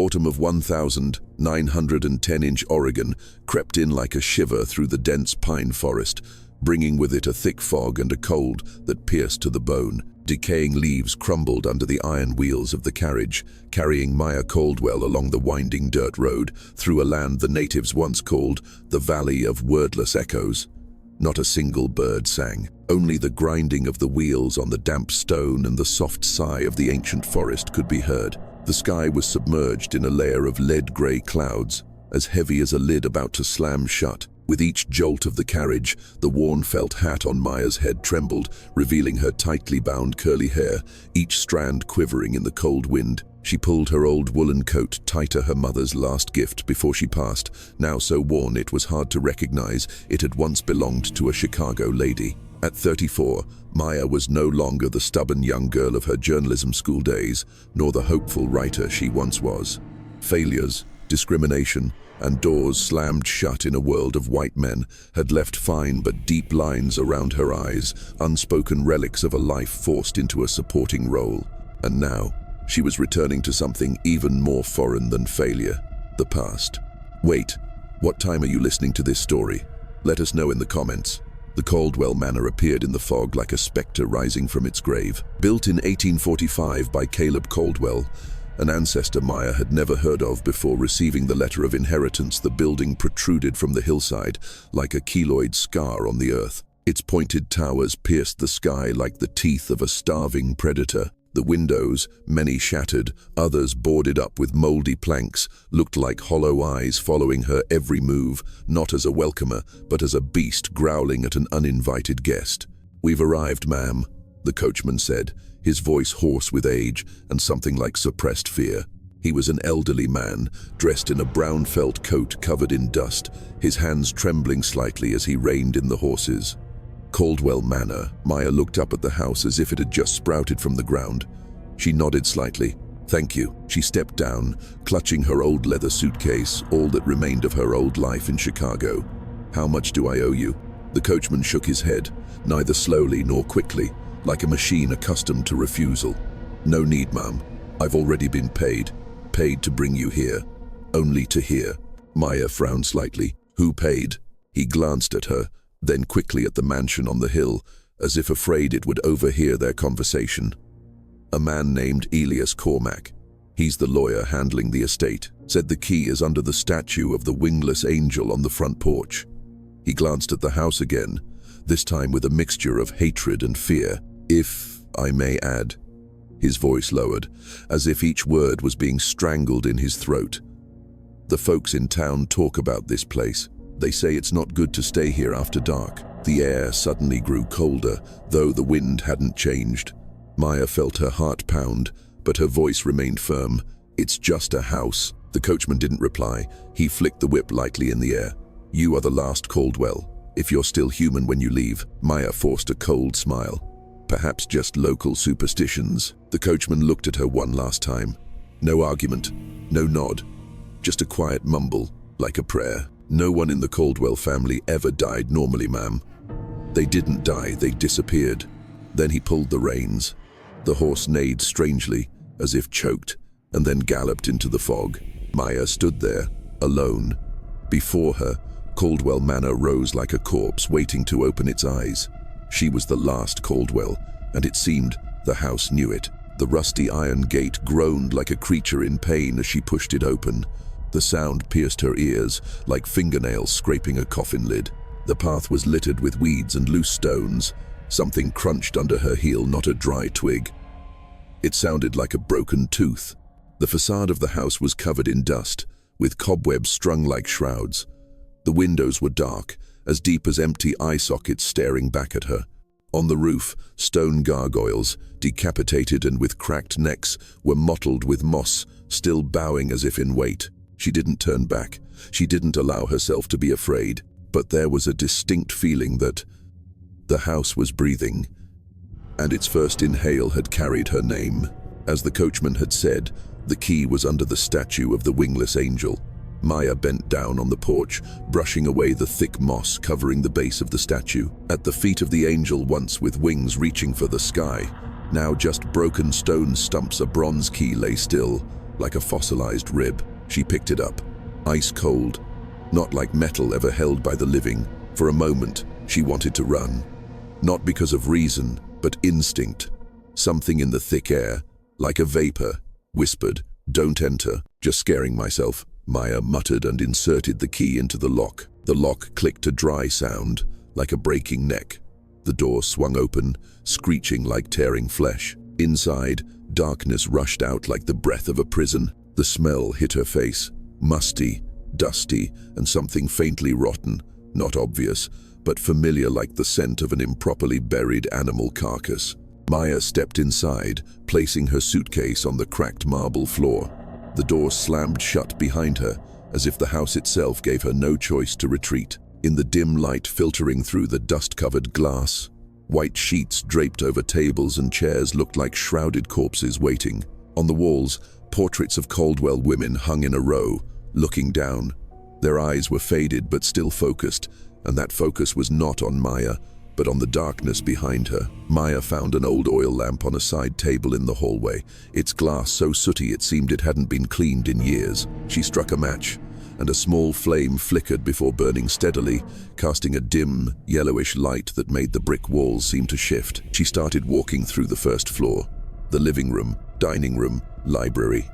autumn of 1910 Oregon crept in like a shiver through the dense pine forest, bringing with it a thick fog and a cold that pierced to the bone. Decaying leaves crumbled under the iron wheels of the carriage, carrying Maya Caldwell along the winding dirt road through a land the natives once called the Valley of Wordless Echoes. Not a single bird sang, only the grinding of the wheels on the damp stone and the soft sigh of the ancient forest could be heard. The sky was submerged in a layer of lead-gray clouds, as heavy as a lid about to slam shut. With each jolt of the carriage, the worn felt hat on Maya's head trembled, revealing her tightly bound curly hair, each strand quivering in the cold wind. She pulled her old woolen coat tighter, her mother's last gift before she passed, now so worn it was hard to recognize it had once belonged to a Chicago lady. At 34, Maya was no longer the stubborn young girl of her journalism school days, nor the hopeful writer she once was. Failures, discrimination, and doors slammed shut in a world of white men had left fine but deep lines around her eyes, unspoken relics of a life forced into a supporting role. And now, she was returning to something even more foreign than failure: the past. Wait, what time are you listening to this story? Let us know in the comments. The Caldwell Manor appeared in the fog like a specter rising from its grave. Built in 1845 by Caleb Caldwell, an ancestor Maya had never heard of before receiving the letter of inheritance, the building protruded from the hillside like a keloid scar on the earth. Its pointed towers pierced the sky like the teeth of a starving predator. The windows, many shattered, others boarded up with moldy planks, looked like hollow eyes following her every move, not as a welcomer, but as a beast growling at an uninvited guest. "We've arrived, ma'am," the coachman said, his voice hoarse with age and something like suppressed fear. He was an elderly man, dressed in a brown felt coat covered in dust, his hands trembling slightly as he reined in the horses. Caldwell Manor. Maya looked up at the house as if it had just sprouted from the ground. She nodded slightly. "Thank you." She stepped down, clutching her old leather suitcase, all that remained of her old life in Chicago. "How much do I owe you?" The coachman shook his head, neither slowly nor quickly, like a machine accustomed to refusal. "No need, ma'am. I've already been paid. Paid to bring you here. Only to here." Maya frowned slightly. "Who paid?" He glanced at her, then quickly at the mansion on the hill, as if afraid it would overhear their conversation. "A man named Elias Cormack. He's the lawyer handling the estate. Said the key is under the statue of the wingless angel on the front porch." He glanced at the house again, this time with a mixture of hatred and fear. "If I may add." His voice lowered, as if each word was being strangled in his throat. "The folks in town talk about this place. They say it's not good to stay here after dark." The air suddenly grew colder, though the wind hadn't changed. Maya felt her heart pound, but her voice remained firm. "It's just a house." The coachman didn't reply. He flicked the whip lightly in the air. "You are the last Caldwell. If you're still human when you leave." Maya forced a cold smile. "Perhaps just local superstitions." The coachman looked at her one last time. No argument, no nod, just a quiet mumble, like a prayer. "No one in the Caldwell family ever died normally, ma'am. They didn't die, they disappeared." Then he pulled the reins. The horse neighed strangely, as if choked, and then galloped into the fog. Maya stood there, alone. Before her, Caldwell Manor rose like a corpse waiting to open its eyes. She was the last Caldwell, and it seemed the house knew it. The rusty iron gate groaned like a creature in pain as she pushed it open. The sound pierced her ears, like fingernails scraping a coffin lid. The path was littered with weeds and loose stones. Something crunched under her heel, not a dry twig. It sounded like a broken tooth. The facade of the house was covered in dust, with cobwebs strung like shrouds. The windows were dark, as deep as empty eye sockets staring back at her. On the roof, stone gargoyles, decapitated and with cracked necks, were mottled with moss, still bowing as if in wait. She didn't turn back. She didn't allow herself to be afraid. But there was a distinct feeling that the house was breathing, and its first inhale had carried her name. As the coachman had said, the key was under the statue of the wingless angel. Maya bent down on the porch, brushing away the thick moss covering the base of the statue. At the feet of the angel, once with wings reaching for the sky, now just broken stone stumps, a bronze key lay still, like a fossilized rib. She picked it up, ice cold, not like metal ever held by the living. For a moment, she wanted to run. Not because of reason, but instinct. Something in the thick air, like a vapor, whispered, "Don't enter." Just scaring myself, Maya muttered and inserted the key into the lock. The lock clicked a dry sound, like a breaking neck. The door swung open, screeching like tearing flesh. Inside, darkness rushed out like the breath of a prison. The smell hit her face, musty, dusty, and something faintly rotten, not obvious, but familiar like the scent of an improperly buried animal carcass. Maya stepped inside, placing her suitcase on the cracked marble floor. The door slammed shut behind her, as if the house itself gave her no choice to retreat. In the dim light filtering through the dust-covered glass, white sheets draped over tables and chairs looked like shrouded corpses waiting. On the walls, portraits of Caldwell women hung in a row, looking down. Their eyes were faded but still focused, and that focus was not on Maya, but on the darkness behind her. Maya found an old oil lamp on a side table in the hallway, its glass so sooty it seemed it hadn't been cleaned in years. She struck a match, and a small flame flickered before burning steadily, casting a dim, yellowish light that made the brick walls seem to shift. She started walking through the first floor, the living room, dining room, library.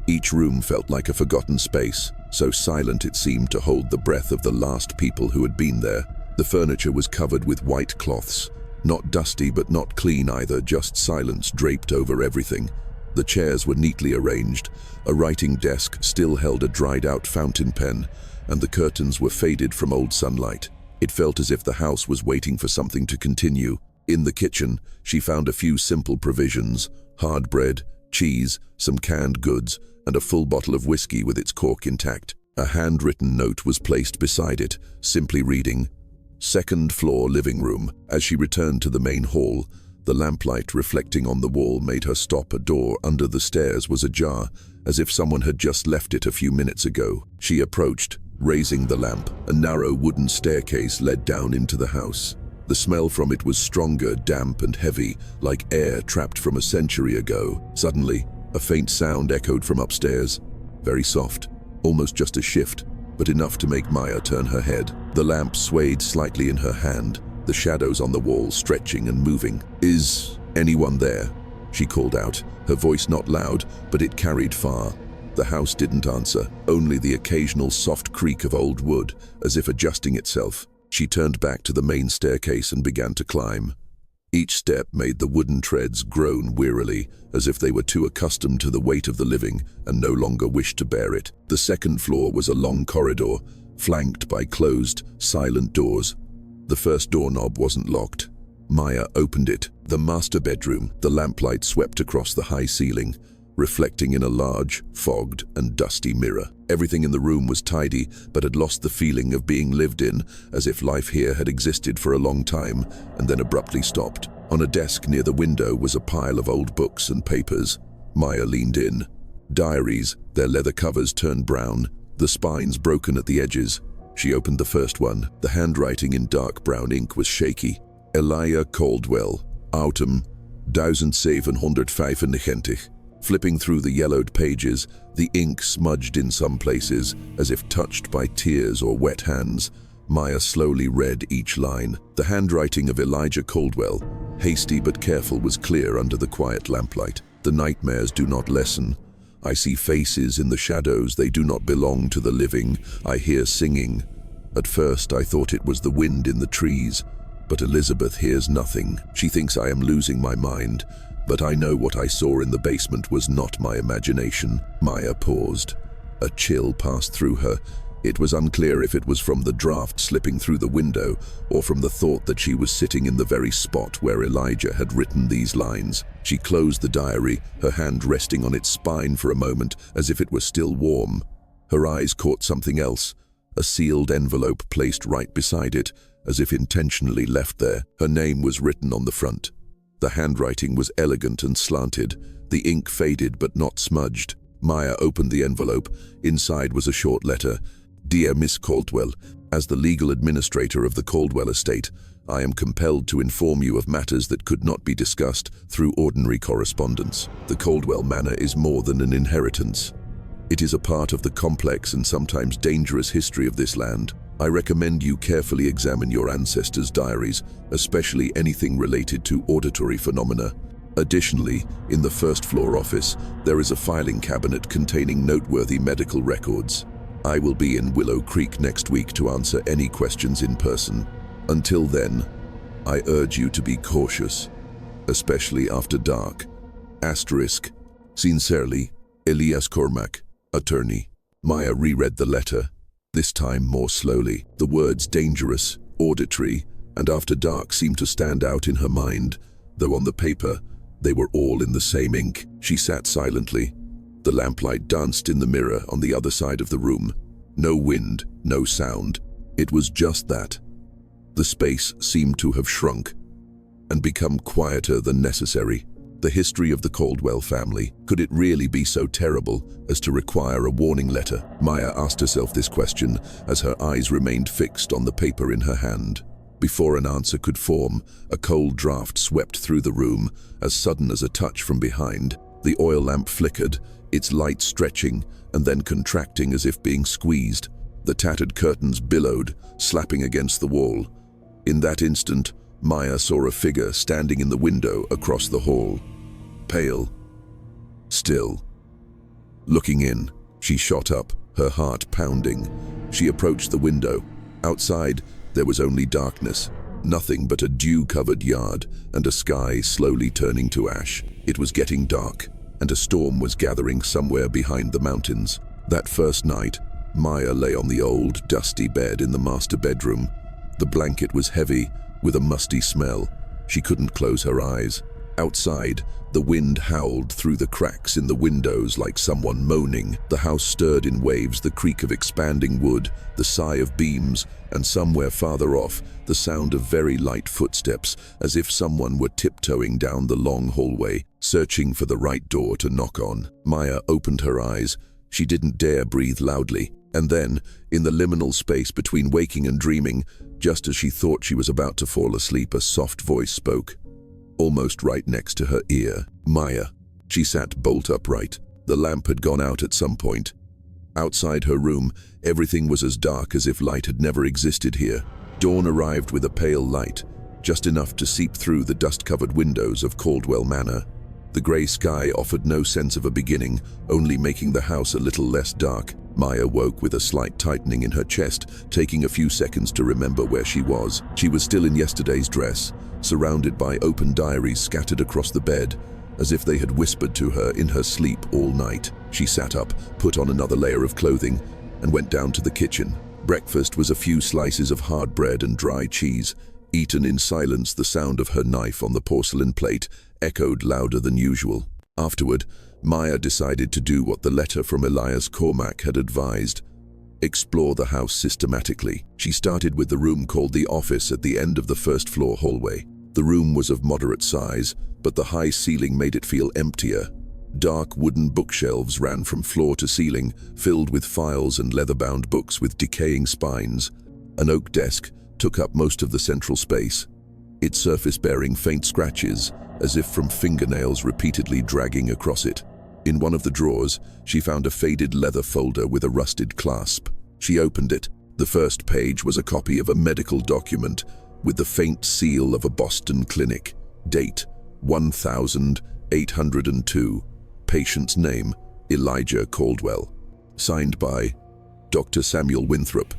Each room felt like a forgotten space, so silent it seemed to hold the breath of the last people who had been there. The furniture was covered with white cloths, not dusty but not clean either, just silence draped over everything. The chairs were neatly arranged, a writing desk still held a dried-out fountain pen, and the curtains were faded from old sunlight. It felt as if the house was waiting for something to continue. In the kitchen, she found a few simple provisions: hard bread, cheese, some canned goods, and a full bottle of whiskey with its cork intact. A handwritten note was placed beside it, simply reading, "Second floor living room." As she returned to the main hall, the lamplight reflecting on the wall made her stop. A door under the stairs was ajar, as if someone had just left it a few minutes ago. She approached, raising the lamp. A narrow wooden staircase led down into the house. The smell from it was stronger, damp and heavy, like air trapped from a century ago. Suddenly, a faint sound echoed from upstairs, very soft, almost just a shift, but enough to make Maya turn her head. The lamp swayed slightly in her hand, the shadows on the wall stretching and moving. "Is anyone there?" she called out, her voice not loud, but it carried far. The house didn't answer, only the occasional soft creak of old wood, as if adjusting itself. She turned back to the main staircase and began to climb. Each step made the wooden treads groan wearily, as if they were too accustomed to the weight of the living and no longer wished to bear it. The second floor was a long corridor, flanked by closed, silent doors. The first doorknob wasn't locked. Maya opened it. The master bedroom. The lamplight swept across the high ceiling, reflecting in a large, fogged and dusty mirror. Everything in the room was tidy, but had lost the feeling of being lived in, as if life here had existed for a long time and then abruptly stopped. On a desk near the window was a pile of old books and papers. Maya leaned in. Diaries, their leather covers turned brown, the spines broken at the edges. She opened the first one. The handwriting in dark brown ink was shaky. Elijah Caldwell, Autumn 1795. Flipping through the yellowed pages, the ink smudged in some places, as if touched by tears or wet hands. Maya slowly read each line. The handwriting of Elijah Caldwell, hasty but careful, was clear under the quiet lamplight. "The nightmares do not lessen. I see faces in the shadows, they do not belong to the living. I hear singing. At first I thought it was the wind in the trees, but Elizabeth hears nothing. She thinks I am losing my mind. But I know what I saw in the basement was not my imagination." Maya paused. A chill passed through her. It was unclear if it was from the draft slipping through the window or from the thought that she was sitting in the very spot where Elijah had written these lines. She closed the diary, her hand resting on its spine for a moment as if it were still warm. Her eyes caught something else, a sealed envelope placed right beside it, as if intentionally left there. Her name was written on the front. The handwriting was elegant and slanted, the ink faded but not smudged. Maya opened the envelope. Inside was a short letter. "Dear Miss Caldwell, As the legal administrator of the Caldwell estate, I am compelled to inform you of matters that could not be discussed through ordinary correspondence. The Caldwell Manor is more than an inheritance. It is a part of the complex and sometimes dangerous history of this land. I recommend you carefully examine your ancestors' diaries, especially anything related to auditory phenomena. Additionally, in the first-floor office, there is a filing cabinet containing noteworthy medical records. I will be in Willow Creek next week to answer any questions in person. Until then, I urge you to be cautious, especially after dark. Asterisk. Sincerely, Elias Cormac, attorney. Maya reread the letter, this time more slowly. The words dangerous, auditory, and after dark seemed to stand out in her mind, though on the paper, they were all in the same ink. She sat silently. The lamplight danced in the mirror on the other side of the room. No wind, no sound. It was just that. The space seemed to have shrunk and become quieter than necessary. The history of the Caldwell family, could it really be so terrible as to require a warning letter? Maya asked herself this question as her eyes remained fixed on the paper in her hand. Before an answer could form, a cold draft swept through the room, as sudden as a touch from behind. The oil lamp flickered, its light stretching and then contracting as if being squeezed. The tattered curtains billowed, slapping against the wall. In that instant, Maya saw a figure standing in the window across the hall. Pale. Still. Looking in, she shot up, her heart pounding. She approached the window. Outside, there was only darkness. Nothing but a dew-covered yard and a sky slowly turning to ash. It was getting dark, and a storm was gathering somewhere behind the mountains. That first night, Maya lay on the old, dusty bed in the master bedroom. The blanket was heavy, with a musty smell. She couldn't close her eyes. Outside, the wind howled through the cracks in the windows like someone moaning. The house stirred in waves, the creak of expanding wood, the sigh of beams, and somewhere farther off, the sound of very light footsteps, as if someone were tiptoeing down the long hallway, searching for the right door to knock on. Maya opened her eyes. She didn't dare breathe loudly. And then, in the liminal space between waking and dreaming, just as she thought she was about to fall asleep, a soft voice spoke, almost right next to her ear. Maya. She sat bolt upright. The lamp had gone out at some point. Outside her room, everything was as dark as if light had never existed here. Dawn arrived with a pale light, just enough to seep through the dust-covered windows of Caldwell Manor. The grey sky offered no sense of a beginning, only making the house a little less dark. Maya woke with a slight tightening in her chest, taking a few seconds to remember where she was. She was still in yesterday's dress, surrounded by open diaries scattered across the bed, as if they had whispered to her in her sleep all night. She sat up, put on another layer of clothing, and went down to the kitchen. Breakfast was a few slices of hard bread and dry cheese. Eaten in silence, the sound of her knife on the porcelain plate echoed louder than usual. Afterward, Maya decided to do what the letter from Elias Cormac had advised: explore the house systematically. She started with the room called the office at the end of the first-floor hallway. The room was of moderate size, but the high ceiling made it feel emptier. Dark wooden bookshelves ran from floor to ceiling, filled with files and leather-bound books with decaying spines. An oak desk took up most of the central space, its surface bearing faint scratches, as if from fingernails repeatedly dragging across it. In one of the drawers, she found a faded leather folder with a rusted clasp. She opened it. The first page was a copy of a medical document with the faint seal of a Boston clinic. Date: 1802. Patient's name: Elijah Caldwell. Signed by Dr. Samuel Winthrop,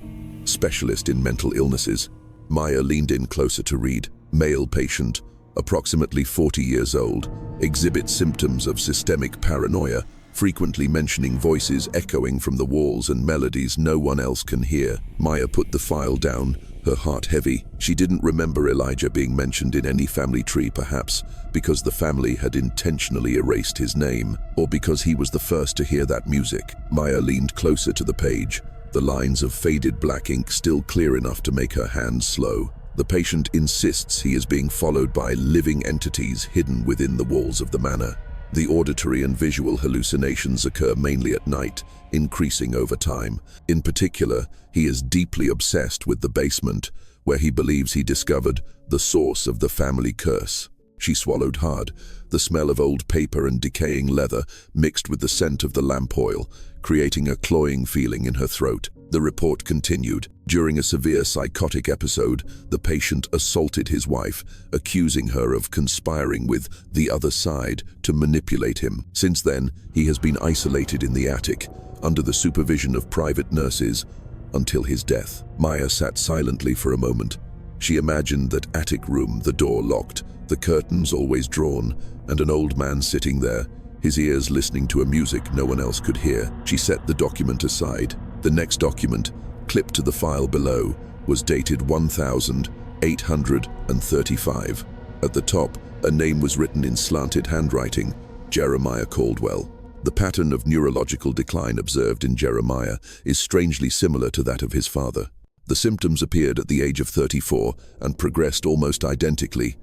specialist in mental illnesses. Maya leaned in closer to read. Male patient, approximately 40 years old, exhibits symptoms of systemic paranoia, frequently mentioning voices echoing from the walls and melodies no one else can hear. Maya put the file down, her heart heavy. She didn't remember Elijah being mentioned in any family tree, perhaps because the family had intentionally erased his name, or because he was the first to hear that music. Maya leaned closer to the page, the lines of faded black ink still clear enough to make her hands slow. The patient insists he is being followed by living entities hidden within the walls of the manor. The auditory and visual hallucinations occur mainly at night, increasing over time. In particular, he is deeply obsessed with the basement, where he believes he discovered the source of the family curse. She swallowed hard. The smell of old paper and decaying leather mixed with the scent of the lamp oil, creating a cloying feeling in her throat. The report continued. During a severe psychotic episode, the patient assaulted his wife, accusing her of conspiring with the other side to manipulate him. Since then, he has been isolated in the attic, under the supervision of private nurses, until his death. Maya sat silently for a moment. She imagined that attic room, the door locked, the curtains always drawn, and an old man sitting there, his ears listening to a music no one else could hear. She set the document aside. The next document, clipped to the file below, was dated 1835. At the top, a name was written in slanted handwriting, Jeremiah Caldwell. The pattern of neurological decline observed in Jeremiah is strangely similar to that of his father. The symptoms appeared at the age of 34 and progressed almost identically: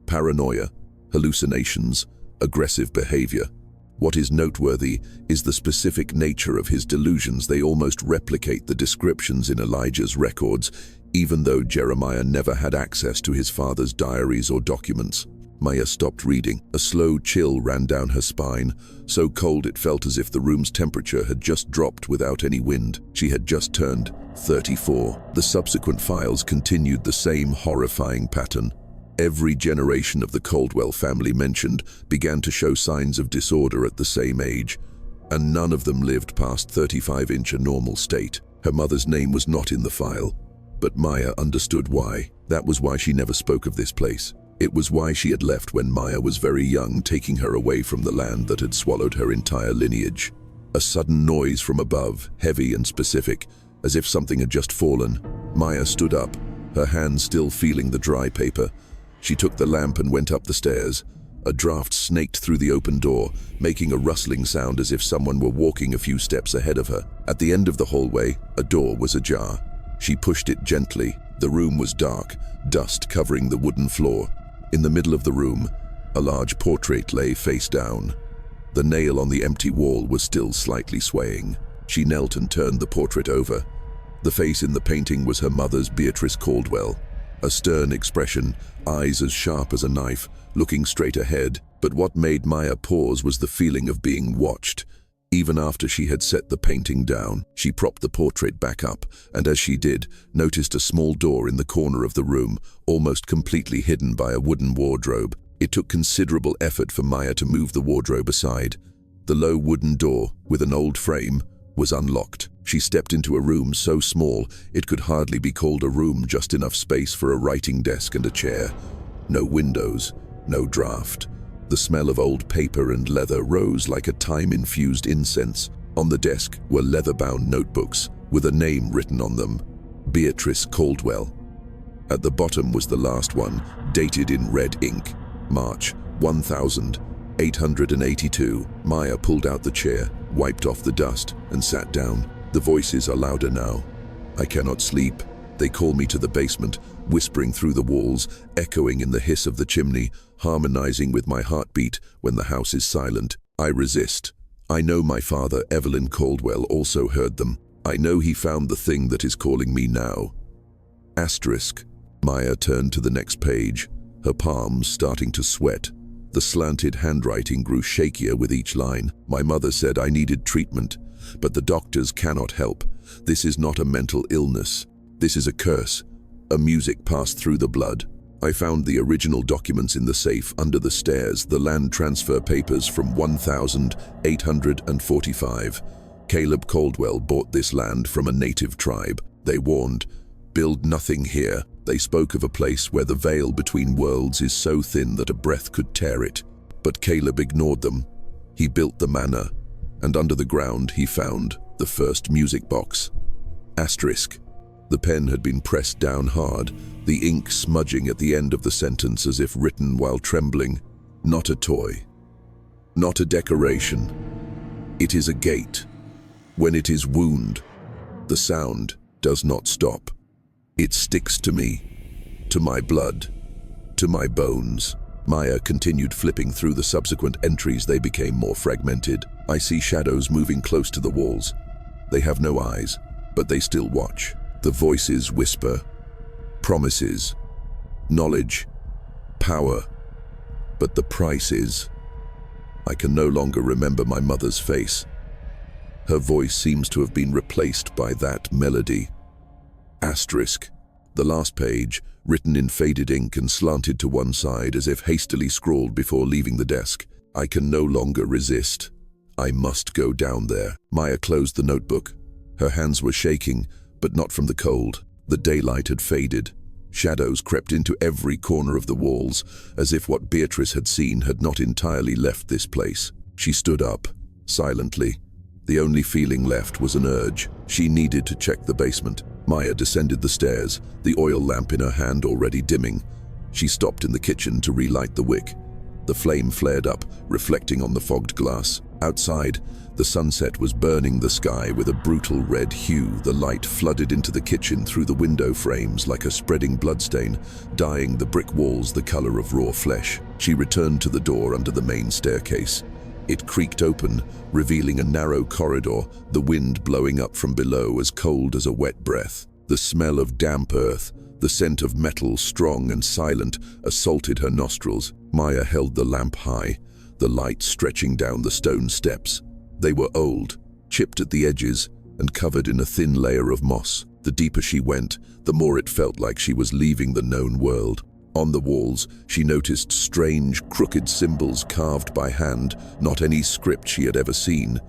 paranoia, hallucinations, aggressive behavior. What is noteworthy is the specific nature of his delusions. They almost replicate the descriptions in Elijah's records, even though Jeremiah never had access to his father's diaries or documents. Maya stopped reading. A slow chill ran down her spine, so cold it felt as if the room's temperature had just dropped without any wind. She had just turned 34. The subsequent files continued the same horrifying pattern. Every generation of the Caldwell family mentioned began to show signs of disorder at the same age, and none of them lived past 35-inch a normal state. Her mother's name was not in the file, but Maya understood why. That was why she never spoke of this place. It was why she had left when Maya was very young, taking her away from the land that had swallowed her entire lineage. A sudden noise from above, heavy and specific, as if something had just fallen. Maya stood up, her hands still feeling the dry paper. She took the lamp and went up the stairs. A draft snaked through the open door, making a rustling sound as if someone were walking a few steps ahead of her. At the end of the hallway, a door was ajar. She pushed it gently. The room was dark, dust covering the wooden floor. In the middle of the room, a large portrait lay face down. The nail on the empty wall was still slightly swaying. She knelt and turned the portrait over. The face in the painting was her mother's, Beatrice Caldwell. A stern expression, eyes as sharp as a knife, looking straight ahead. But what made Maya pause was the feeling of being watched. Even after she had set the painting down, she propped the portrait back up, and as she did, noticed a small door in the corner of the room, almost completely hidden by a wooden wardrobe. It took considerable effort for Maya to move the wardrobe aside. The low wooden door, with an old frame, was unlocked. She stepped into a room so small it could hardly be called a room, just enough space for a writing desk and a chair. No windows, no draft. The smell of old paper and leather rose like a time-infused incense. On the desk were leather-bound notebooks with a name written on them: Beatrice Caldwell. At the bottom was the last one, dated in red ink: March 1882. Maya pulled out the chair, wiped off the dust, and sat down. The voices are louder now. I cannot sleep. They call me to the basement, whispering through the walls, echoing in the hiss of the chimney, harmonizing with my heartbeat when the house is silent. I resist. I know my father, Evelyn Caldwell, also heard them. I know he found the thing that is calling me now. Asterisk. Maya turned to the next page, her palms starting to sweat. The slanted handwriting grew shakier with each line. My mother said I needed treatment, but the doctors cannot help. This is not a mental illness. This is a curse. A music passed through the blood. I found the original documents in the safe under the stairs, the land transfer papers from 1845. Caleb Caldwell bought this land from a native tribe. They warned, "Build nothing here." They spoke of a place where the veil between worlds is so thin that a breath could tear it. But Caleb ignored them. He built the manor, and under the ground he found the first music box. Asterisk. The pen had been pressed down hard, the ink smudging at the end of the sentence as if written while trembling. Not a toy. Not a decoration. It is a gate. When it is wound, the sound does not stop. It sticks to me, to my blood, to my bones. Maya continued flipping through the subsequent entries. They became more fragmented. I see shadows moving close to the walls. They have no eyes, but they still watch. The voices whisper. Promises. Knowledge. Power. But the price is... I can no longer remember my mother's face. Her voice seems to have been replaced by that melody. Asterisk. The last page, written in faded ink and slanted to one side as if hastily scrawled before leaving the desk. I can no longer resist. I must go down there. Maya closed the notebook. Her hands were shaking, but not from the cold. The daylight had faded. Shadows crept into every corner of the walls, as if what Beatrice had seen had not entirely left this place. She stood up, silently. The only feeling left was an urge. She needed to check the basement. Maya descended the stairs, the oil lamp in her hand already dimming. She stopped in the kitchen to relight the wick. The flame flared up, reflecting on the fogged glass. Outside, the sunset was burning the sky with a brutal red hue. The light flooded into the kitchen through the window frames like a spreading bloodstain, dyeing the brick walls the color of raw flesh. She returned to the door under the main staircase. It creaked open, revealing a narrow corridor, the wind blowing up from below as cold as a wet breath. The smell of damp earth, the scent of metal, strong and silent, assaulted her nostrils. Maya held the lamp high, the light stretching down the stone steps. They were old, chipped at the edges, and covered in a thin layer of moss. The deeper she went, the more it felt like she was leaving the known world. On the walls, she noticed strange, crooked symbols carved by hand, not any script she had ever seen.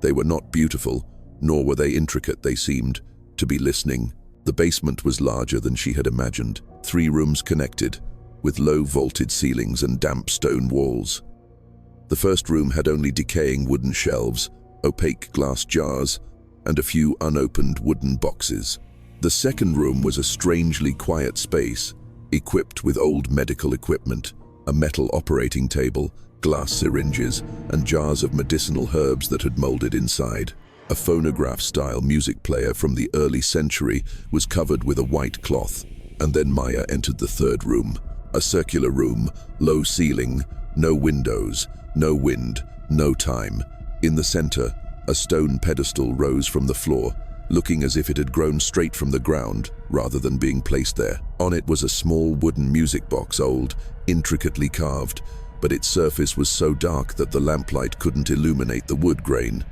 They were not beautiful, nor were they intricate. They seemed to be listening. The basement was larger than she had imagined. 3 rooms connected, with low vaulted ceilings and damp stone walls. The first room had only decaying wooden shelves, opaque glass jars, and a few unopened wooden boxes. The second room was a strangely quiet space, equipped with old medical equipment, a metal operating table, glass syringes, and jars of medicinal herbs that had molded inside. A phonograph-style music player from the early century was covered with a white cloth. And then Maya entered the third room, a circular room, low ceiling, no windows, no wind, no time. In the center, a stone pedestal rose from the floor, looking as if it had grown straight from the ground rather than being placed there. On it was a small wooden music box, old, intricately carved, but its surface was so dark that the lamplight couldn't illuminate the wood grain.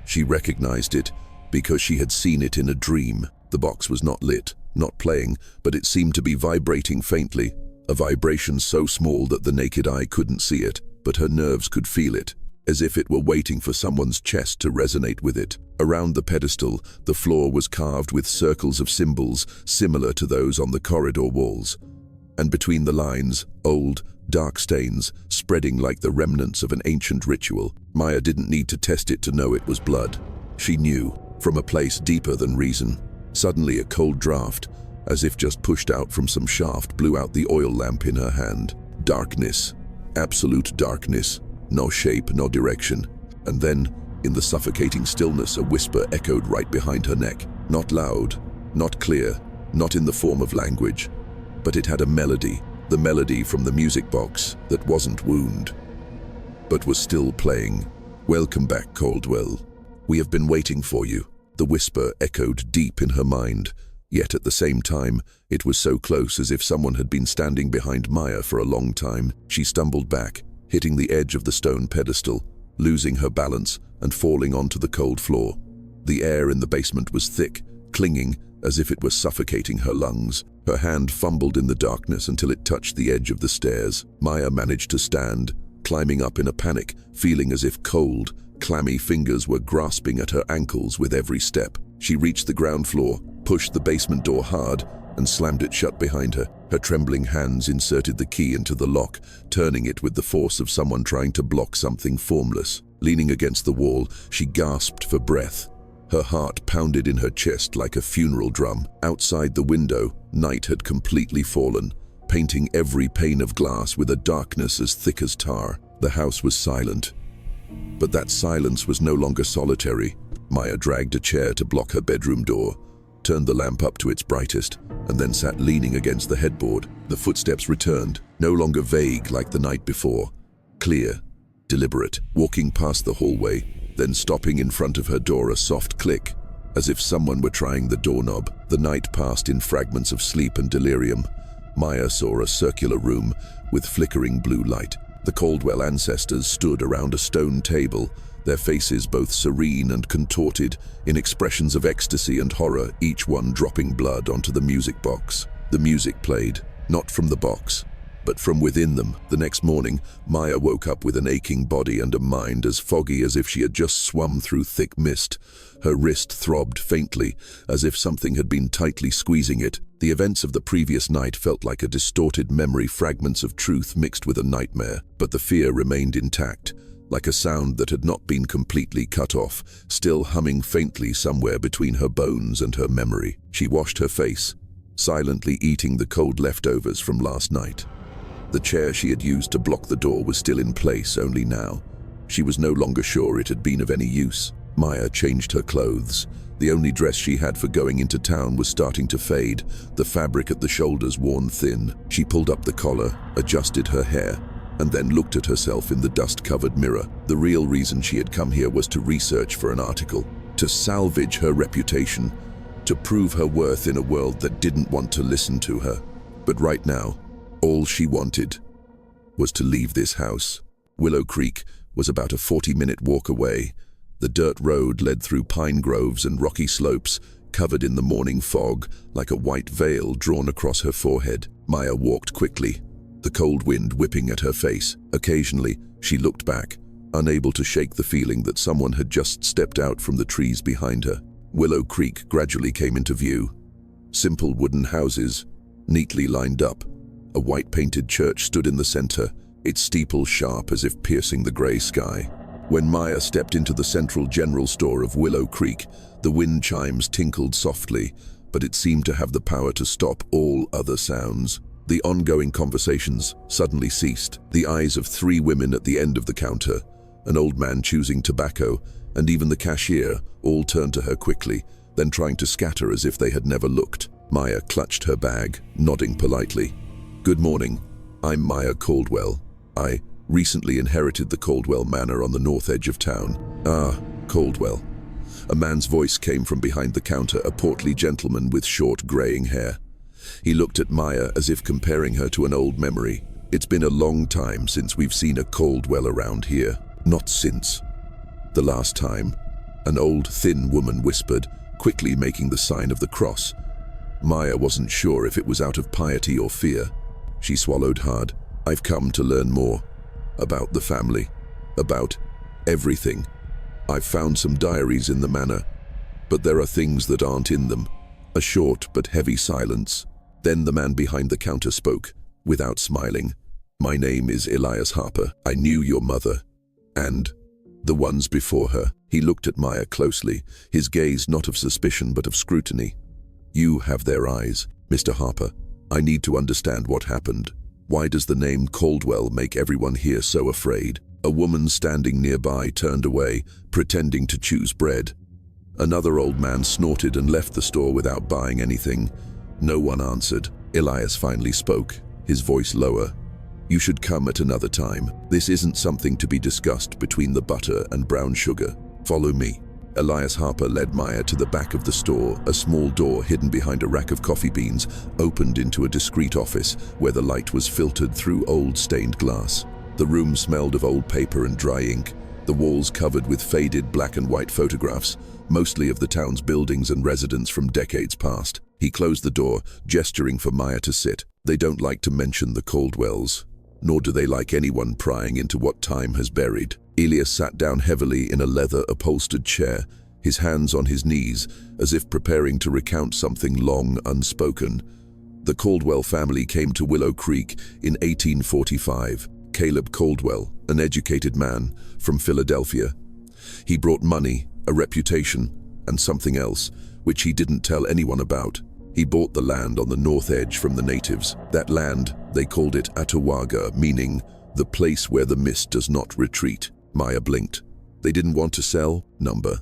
She recognized it because she had seen it in a dream. The box was not lit, not playing, but it seemed to be vibrating faintly, a vibration so small that the naked eye couldn't see it, but her nerves could feel it, as if it were waiting for someone's chest to resonate with it. Around the pedestal, the floor was carved with circles of symbols similar to those on the corridor walls. And between the lines, old, dark stains, spreading like the remnants of an ancient ritual. Maya didn't need to test it to know it was blood. She knew, from a place deeper than reason. Suddenly a cold draft, as if just pushed out from some shaft, blew out the oil lamp in her hand. Darkness. Absolute darkness. No shape, no direction. And then, in the suffocating stillness, a whisper echoed right behind her neck. Not loud, not clear, not in the form of language. But it had a melody, the melody from the music box that wasn't wound, but was still playing. "Welcome back, Caldwell. We have been waiting for you." The whisper echoed deep in her mind, yet at the same time, it was so close as if someone had been standing behind Maya for a long time. She stumbled back, hitting the edge of the stone pedestal, losing her balance and falling onto the cold floor. The air in the basement was thick, clinging as if it were suffocating her lungs. Her hand fumbled in the darkness until it touched the edge of the stairs. Maya managed to stand, climbing up in a panic, feeling as if cold, clammy fingers were grasping at her ankles with every step. She reached the ground floor, pushed the basement door hard, and slammed it shut behind her. Her trembling hands inserted the key into the lock, turning it with the force of someone trying to block something formless. Leaning against the wall, she gasped for breath. Her heart pounded in her chest like a funeral drum. Outside the window, night had completely fallen, painting every pane of glass with a darkness as thick as tar. The house was silent. But that silence was no longer solitary. Maya dragged a chair to block her bedroom door, turned the lamp up to its brightest, and then sat leaning against the headboard. The footsteps returned, no longer vague like the night before. Clear, deliberate, walking past the hallway, then stopping in front of her door, a soft click, as if someone were trying the doorknob. The night passed in fragments of sleep and delirium. Maya saw a circular room with flickering blue light. The Caldwell ancestors stood around a stone table, their faces both serene and contorted in expressions of ecstasy and horror, each one dropping blood onto the music box. The music played, not from the box, but from within them. The next morning, Maya woke up with an aching body and a mind as foggy as if she had just swum through thick mist. Her wrist throbbed faintly, as if something had been tightly squeezing it. The events of the previous night felt like a distorted memory, fragments of truth mixed with a nightmare. But the fear remained intact, like a sound that had not been completely cut off, still humming faintly somewhere between her bones and her memory. She washed her face, silently eating the cold leftovers from last night. The chair she had used to block the door was still in place, only now she was no longer sure it had been of any use. Maya changed her clothes. The only dress she had for going into town was starting to fade, the fabric at the shoulders worn thin. She pulled up the collar, adjusted her hair, and then looked at herself in the dust-covered mirror. The real reason she had come here was to research for an article, to salvage her reputation, to prove her worth in a world that didn't want to listen to her. But right now, all she wanted was to leave this house. Willow Creek was about a 40-minute walk away. The dirt road led through pine groves and rocky slopes, covered in the morning fog, like a white veil drawn across her forehead. Maya walked quickly, the cold wind whipping at her face. Occasionally, she looked back, unable to shake the feeling that someone had just stepped out from the trees behind her. Willow Creek gradually came into view. Simple wooden houses, neatly lined up. A white-painted church stood in the center, its steeple sharp as if piercing the gray sky. When Maya stepped into the central general store of Willow Creek, the wind chimes tinkled softly, but it seemed to have the power to stop all other sounds. The ongoing conversations suddenly ceased. The eyes of 3 women at the end of the counter, an old man choosing tobacco, and even the cashier, all turned to her quickly, then trying to scatter as if they had never looked. Maya clutched her bag, nodding politely. "Good morning. I'm Maya Caldwell. I recently inherited the Caldwell Manor on the north edge of town." "Ah, Caldwell." A man's voice came from behind the counter, a portly gentleman with short graying hair. He looked at Maya as if comparing her to an old memory. "It's been a long time since we've seen a Caldwell around here." "Not since the last time," an old, thin woman whispered, quickly making the sign of the cross. Maya wasn't sure if it was out of piety or fear. She swallowed hard. "I've come to learn more about the family, about everything. I've found some diaries in the manor, but there are things that aren't in them." A short but heavy silence. Then the man behind the counter spoke, without smiling. "My name is Elias Harper. I knew your mother, and the ones before her." He looked at Maya closely, his gaze not of suspicion but of scrutiny. "You have their eyes, Mr. Harper. I need to understand what happened. Why does the name Caldwell make everyone here so afraid?" A woman standing nearby turned away, pretending to choose bread. Another old man snorted and left the store without buying anything. No one answered. Elias finally spoke, his voice lower. "You should come at another time. This isn't something to be discussed between the butter and brown sugar. Follow me." Elias Harper led Maya to the back of the store. A small door hidden behind a rack of coffee beans opened into a discreet office where the light was filtered through old stained glass. The room smelled of old paper and dry ink, the walls covered with faded black and white photographs, mostly of the town's buildings and residents from decades past. He closed the door, gesturing for Maya to sit. "They don't like to mention the Caldwells, nor do they like anyone prying into what time has buried." Elias sat down heavily in a leather-upholstered chair, his hands on his knees, as if preparing to recount something long unspoken. The Caldwell family came to Willow Creek in 1845. Caleb Caldwell, an educated man from Philadelphia. He brought money, a reputation, and something else, which he didn't tell anyone about. He bought the land on the north edge from the natives. That land, they called it Atawaga, meaning the place where the mist does not retreat. Maya blinked. They didn't want to sell,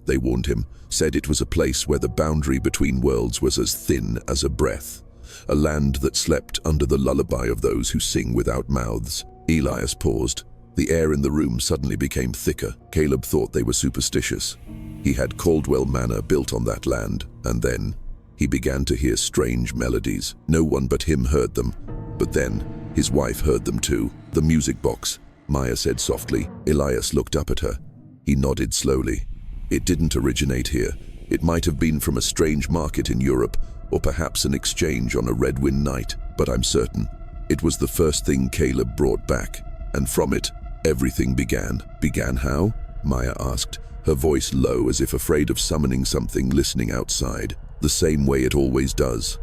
they warned him, said it was a place where the boundary between worlds was as thin as a breath. a land that slept under the lullaby of those who sing without mouths. Elias paused. The air in the room suddenly became thicker. Caleb thought they were superstitious. He had Caldwell Manor built on that land, and then he began to hear strange melodies. No one but him heard them, but then his wife heard them too. "The music box," Maya said softly. Elias looked up at her. He nodded slowly. "It didn't originate here. It might have been from a strange market in Europe, or perhaps an exchange on a red wind night, but I'm certain it was the first thing Caleb brought back, and from it, everything began." "Began how?" Maya asked, her voice low as if afraid of summoning something listening outside. "The same way it always does,"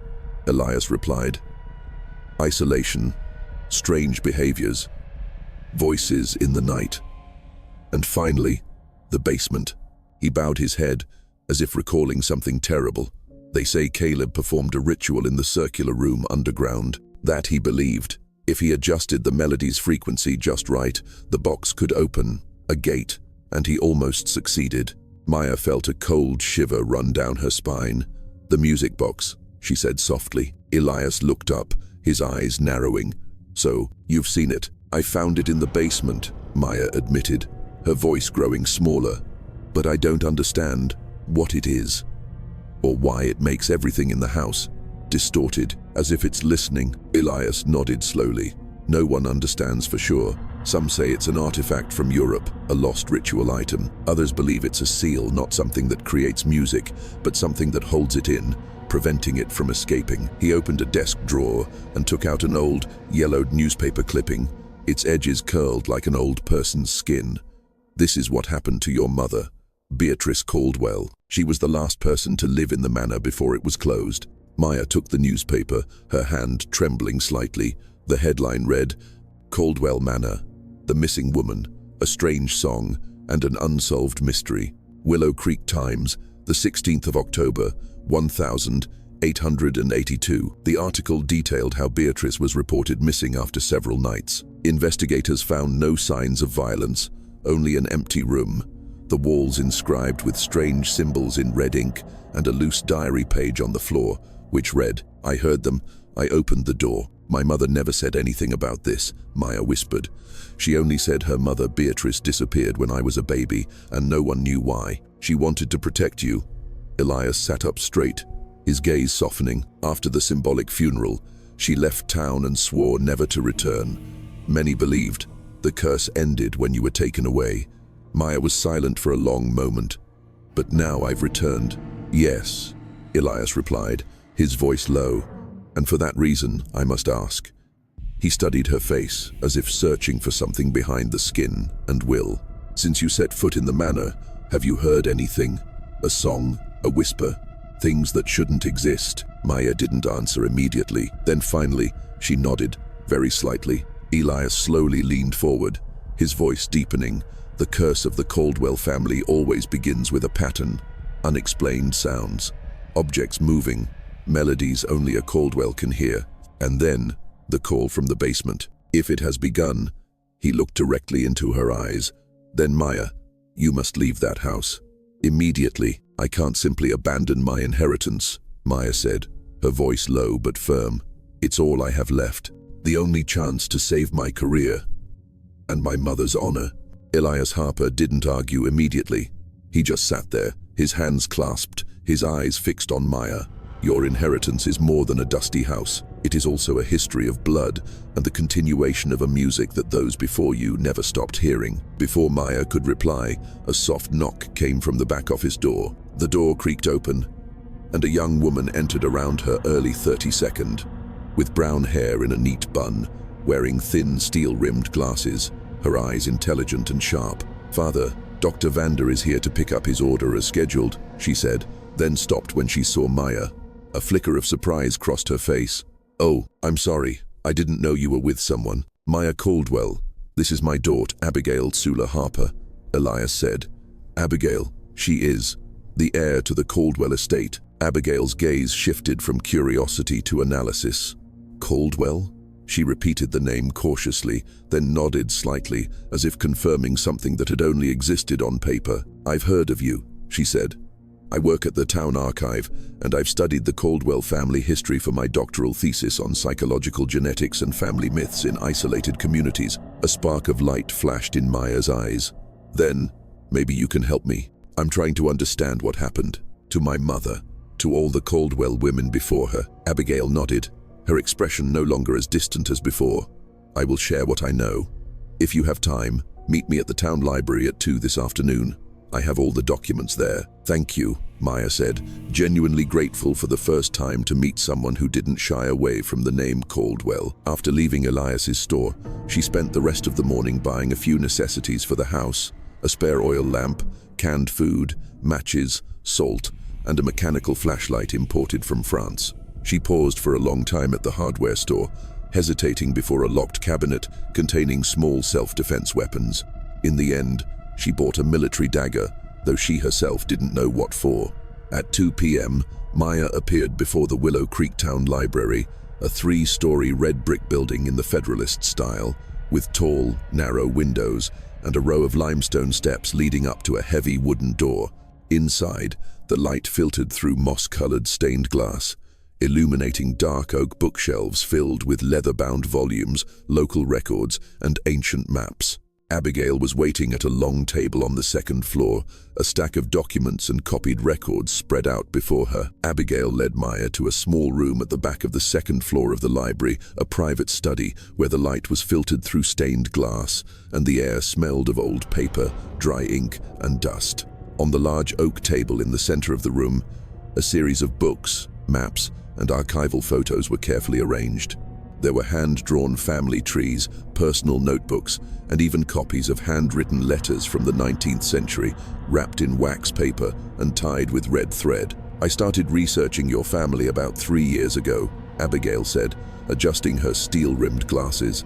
Elias replied. "Isolation, strange behaviors, voices in the night. And finally, the basement." He bowed his head, as if recalling something terrible. "They say Caleb performed a ritual in the circular room underground. That he believed. If he adjusted the melody's frequency just right, the box could open, a gate, and he almost succeeded." Maya felt a cold shiver run down her spine. "The music box," she said softly. Elias looked up, his eyes narrowing. "So, you've seen it." "I found it in the basement," Maya admitted, her voice growing smaller. "But I don't understand what it is, or why it makes everything in the house distorted, as if it's listening." Elias nodded slowly. "No one understands for sure. Some say it's an artifact from Europe, a lost ritual item. Others believe it's a seal, not something that creates music, but something that holds it in, preventing it from escaping." He opened a desk drawer and took out an old, yellowed newspaper clipping, its edges curled like an old person's skin. "This is what happened to your mother, Beatrice Caldwell. She was the last person to live in the manor before it was closed." Maya took the newspaper, her hand trembling slightly. The headline read, "Caldwell Manor, the Missing Woman, a Strange Song, and an Unsolved Mystery. Willow Creek Times, the 16th of October, 1882. The article detailed how Beatrice was reported missing after several nights. Investigators found no signs of violence, only an empty room, the walls inscribed with strange symbols in red ink, and a loose diary page on the floor, which read, "I heard them. I opened the door. My mother never said anything about this," Maya whispered. "She only said her mother Beatrice disappeared when I was a baby, and no one knew why. She wanted to protect you." Elias sat up straight, his gaze softening. "After the symbolic funeral, she left town and swore never to return. Many believed the curse ended when you were taken away." Maya was silent for a long moment. "But now I've returned." "Yes," Elias replied, his voice low. "And for that reason, I must ask." He studied her face, as if searching for something behind the skin and will. "Since you set foot in the manor, have you heard anything? A song, a whisper, things that shouldn't exist?" Maya didn't answer immediately. Then finally, she nodded, very slightly. Elias slowly leaned forward, his voice deepening. "The curse of the Caldwell family always begins with a pattern, unexplained sounds, objects moving, melodies only a Caldwell can hear, and then the call from the basement. If it has begun," he looked directly into her eyes, "then Maya, you must leave that house. Immediately. I can't simply abandon my inheritance," Maya said, her voice low but firm. "It's all I have left. The only chance to save my career and my mother's honor." Elias Harper didn't argue immediately. He just sat there, his hands clasped, his eyes fixed on Maya. "Your inheritance is more than a dusty house. It is also a history of blood and the continuation of a music that those before you never stopped hearing." Before Maya could reply, a soft knock came from the back office door. The door creaked open, and a young woman entered around her early 32nd, with brown hair in a neat bun, wearing thin steel-rimmed glasses, her eyes intelligent and sharp. "Father, Dr. Vander is here to pick up his order as scheduled," she said, then stopped when she saw Maya. A flicker of surprise crossed her face. "Oh, I'm sorry. I didn't know you were with someone." "Maya Caldwell. This is my daughter, Abigail Sula Harper," Elias said. "Abigail, she is the heir to the Caldwell estate." Abigail's gaze shifted from curiosity to analysis. "Caldwell?" She repeated the name cautiously, then nodded slightly, as if confirming something that had only existed on paper. "I've heard of you," she said. I work at the town archive, and I've studied the Caldwell family history for my doctoral thesis on psychological genetics and family myths in isolated communities. A spark of light flashed in Maya's eyes. Then, maybe you can help me. I'm trying to understand what happened. To my mother, to all the Caldwell women before her. Abigail nodded, her expression no longer as distant as before. I will share what I know. If you have time, meet me at the town library at 2 this afternoon. I have all the documents there. Thank you, Maya said, genuinely grateful for the first time to meet someone who didn't shy away from the name Caldwell. After leaving Elias's store, she spent the rest of the morning buying a few necessities for the house: a spare oil lamp, canned food, matches, salt, and a mechanical flashlight imported from France. She paused for a long time at the hardware store, hesitating before a locked cabinet containing small self-defense weapons. In the end, she bought a military dagger, though she herself didn't know what for. At 2 p.m., Maya appeared before the Willow Creek Town Library, a 3-story red brick building in the Federalist style, with tall, narrow windows and a row of limestone steps leading up to a heavy wooden door. Inside, the light filtered through moss-colored stained glass, illuminating dark oak bookshelves filled with leather-bound volumes, local records, and ancient maps. Abigail was waiting at a long table on the second floor, a stack of documents and copied records spread out before her. Abigail led Maya to a small room at the back of the second floor of the library, a private study where the light was filtered through stained glass and the air smelled of old paper, dry ink, and dust. On the large oak table in the center of the room, a series of books, maps, and archival photos were carefully arranged. There were hand-drawn family trees, personal notebooks, and even copies of handwritten letters from the 19th century, wrapped in wax paper and tied with red thread. I started researching your family about 3 years ago, Abigail said, adjusting her steel-rimmed glasses.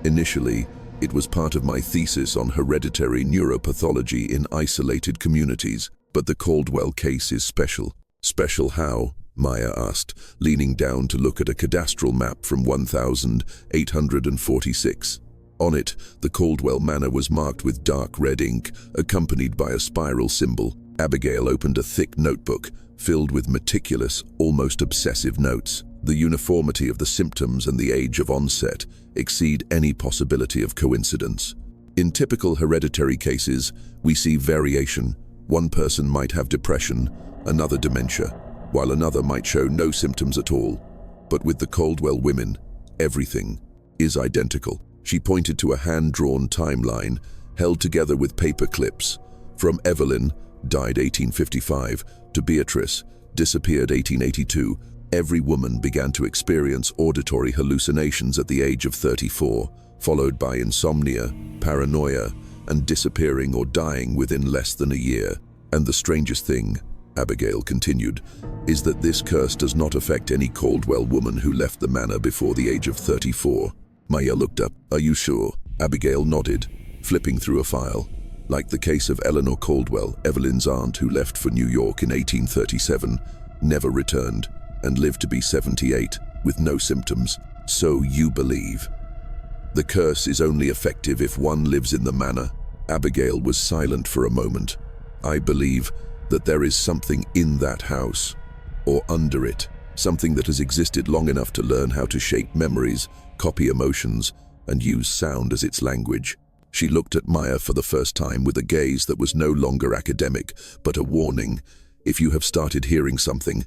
Initially, it was part of my thesis on hereditary neuropathology in isolated communities, but the Caldwell case is special. Special how? Maya asked, leaning down to look at a cadastral map from 1846. On it, the Caldwell Manor was marked with dark red ink, accompanied by a spiral symbol. Abigail opened a thick notebook, filled with meticulous, almost obsessive notes. The uniformity of the symptoms and the age of onset exceed any possibility of coincidence. In typical hereditary cases, we see variation. One person might have depression, another dementia, while another might show no symptoms at all. But with the Caldwell women, everything is identical. She pointed to a hand-drawn timeline held together with paper clips. From Evelyn, died 1855, to Beatrice, disappeared 1882, every woman began to experience auditory hallucinations at the age of 34, followed by insomnia, paranoia, and disappearing or dying within less than a year. And the strangest thing, Abigail continued, is that this curse does not affect any Caldwell woman who left the manor before the age of 34. Maya looked up. Are you sure? Abigail nodded, flipping through a file. Like the case of Eleanor Caldwell, Evelyn's aunt who left for New York in 1837, never returned, and lived to be 78, with no symptoms. So you believe the curse is only effective if one lives in the manor? Abigail was silent for a moment. I believe that there is something in that house, or under it, something that has existed long enough to learn how to shape memories, copy emotions, and use sound as its language. She looked at Maya for the first time with a gaze that was no longer academic, but a warning. If you have started hearing something,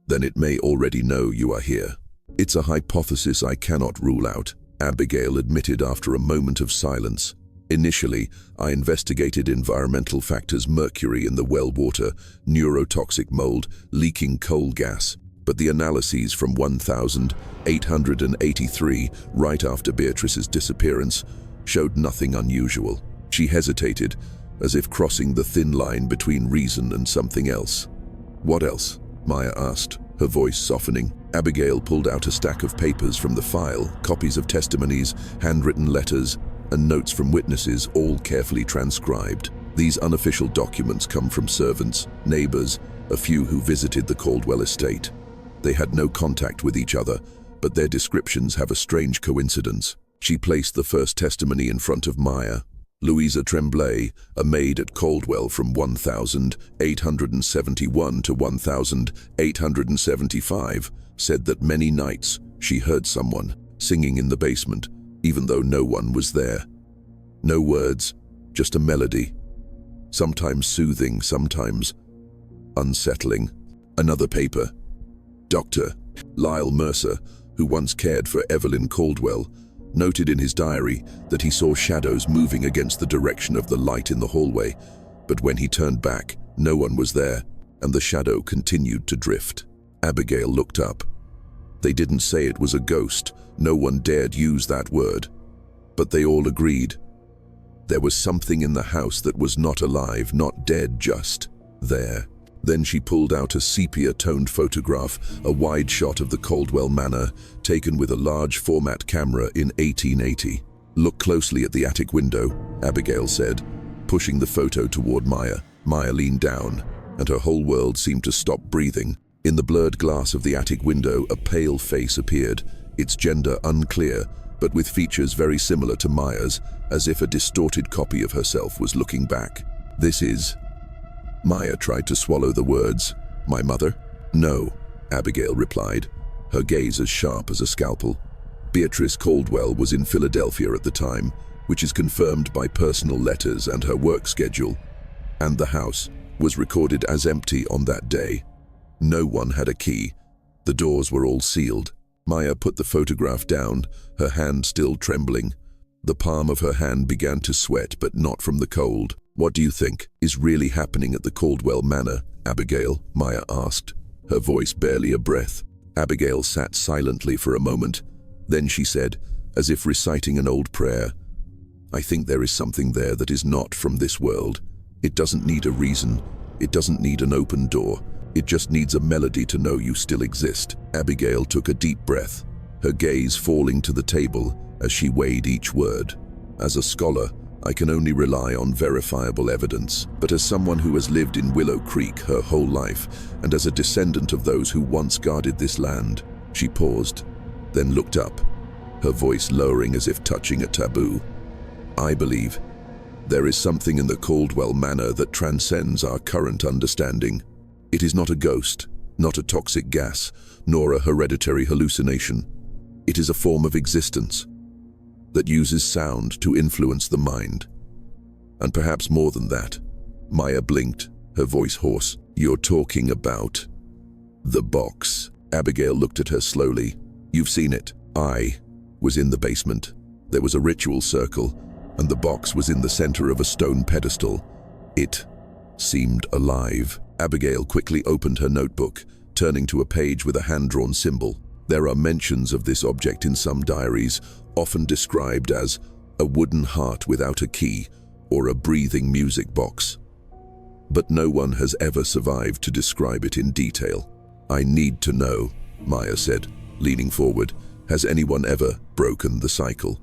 then it may already know you are here. It's a hypothesis I cannot rule out, Abigail admitted after a moment of silence. Initially, I investigated environmental factors: mercury in the well water, neurotoxic mold, leaking coal gas. But the analyses from 1883, right after Beatrice's disappearance, showed nothing unusual. She hesitated, as if crossing the thin line between reason and something else. What else? Maya asked, her voice softening. Abigail pulled out a stack of papers from the file, copies of testimonies, handwritten letters, and notes from witnesses, all carefully transcribed. These unofficial documents come from servants, neighbors, a few who visited the Caldwell estate. They had no contact with each other, but their descriptions have a strange coincidence. She placed the first testimony in front of Maya. Louisa Tremblay, a maid at Caldwell from 1871 to 1875, said that many nights she heard someone singing in the basement, even though no one was there. No words, just a melody. Sometimes soothing, sometimes unsettling. Another paper. Dr. Lyle Mercer, who once cared for Evelyn Caldwell, noted in his diary that he saw shadows moving against the direction of the light in the hallway, but when he turned back, no one was there, and the shadow continued to drift. Abigail looked up. They didn't say it was a ghost, no one dared use that word, but they all agreed. There was something in the house that was not alive, not dead, just there. Then she pulled out a sepia-toned photograph, a wide shot of the Caldwell Manor, taken with a large format camera in 1880. "Look closely at the attic window," Abigail said, pushing the photo toward Maya. Maya leaned down, and her whole world seemed to stop breathing. In the blurred glass of the attic window, a pale face appeared, its gender unclear, but with features very similar to Maya's, as if a distorted copy of herself was looking back. "This is..." Maya tried to swallow the words. "My mother?" "No," Abigail replied, her gaze as sharp as a scalpel. Beatrice Caldwell was in Philadelphia at the time, which is confirmed by personal letters and her work schedule, and the house was recorded as empty on that day. No one had a key. The doors were all sealed. Maya put the photograph down, her hand still trembling. The palm of her hand began to sweat, but not from the cold. "What do you think is really happening at the Caldwell Manor, Abigail?" Maya asked, her voice barely a breath. Abigail sat silently for a moment. Then she said, as if reciting an old prayer, "I think there is something there that is not from this world. It doesn't need a reason. It doesn't need an open door. It just needs a melody to know you still exist." Abigail took a deep breath, her gaze falling to the table as she weighed each word. "As a scholar, I can only rely on verifiable evidence, but as someone who has lived in Willow Creek her whole life, and as a descendant of those who once guarded this land," she paused, then looked up, her voice lowering as if touching a taboo. "I believe there is something in the Caldwell Manor that transcends our current understanding. It is not a ghost, not a toxic gas, nor a hereditary hallucination. It is a form of existence that uses sound to influence the mind. And perhaps more than that." Maya blinked, her voice hoarse. "You're talking about the box." Abigail looked at her slowly. "You've seen it. I was in the basement. There was a ritual circle, and the box was in the center of a stone pedestal. It seemed alive." Abigail quickly opened her notebook, turning to a page with a hand-drawn symbol. There are mentions of this object in some diaries, often described as a wooden heart without a key or a breathing music box. But no one has ever survived to describe it in detail. "I need to know," Maya said, leaning forward. "Has anyone ever broken the cycle?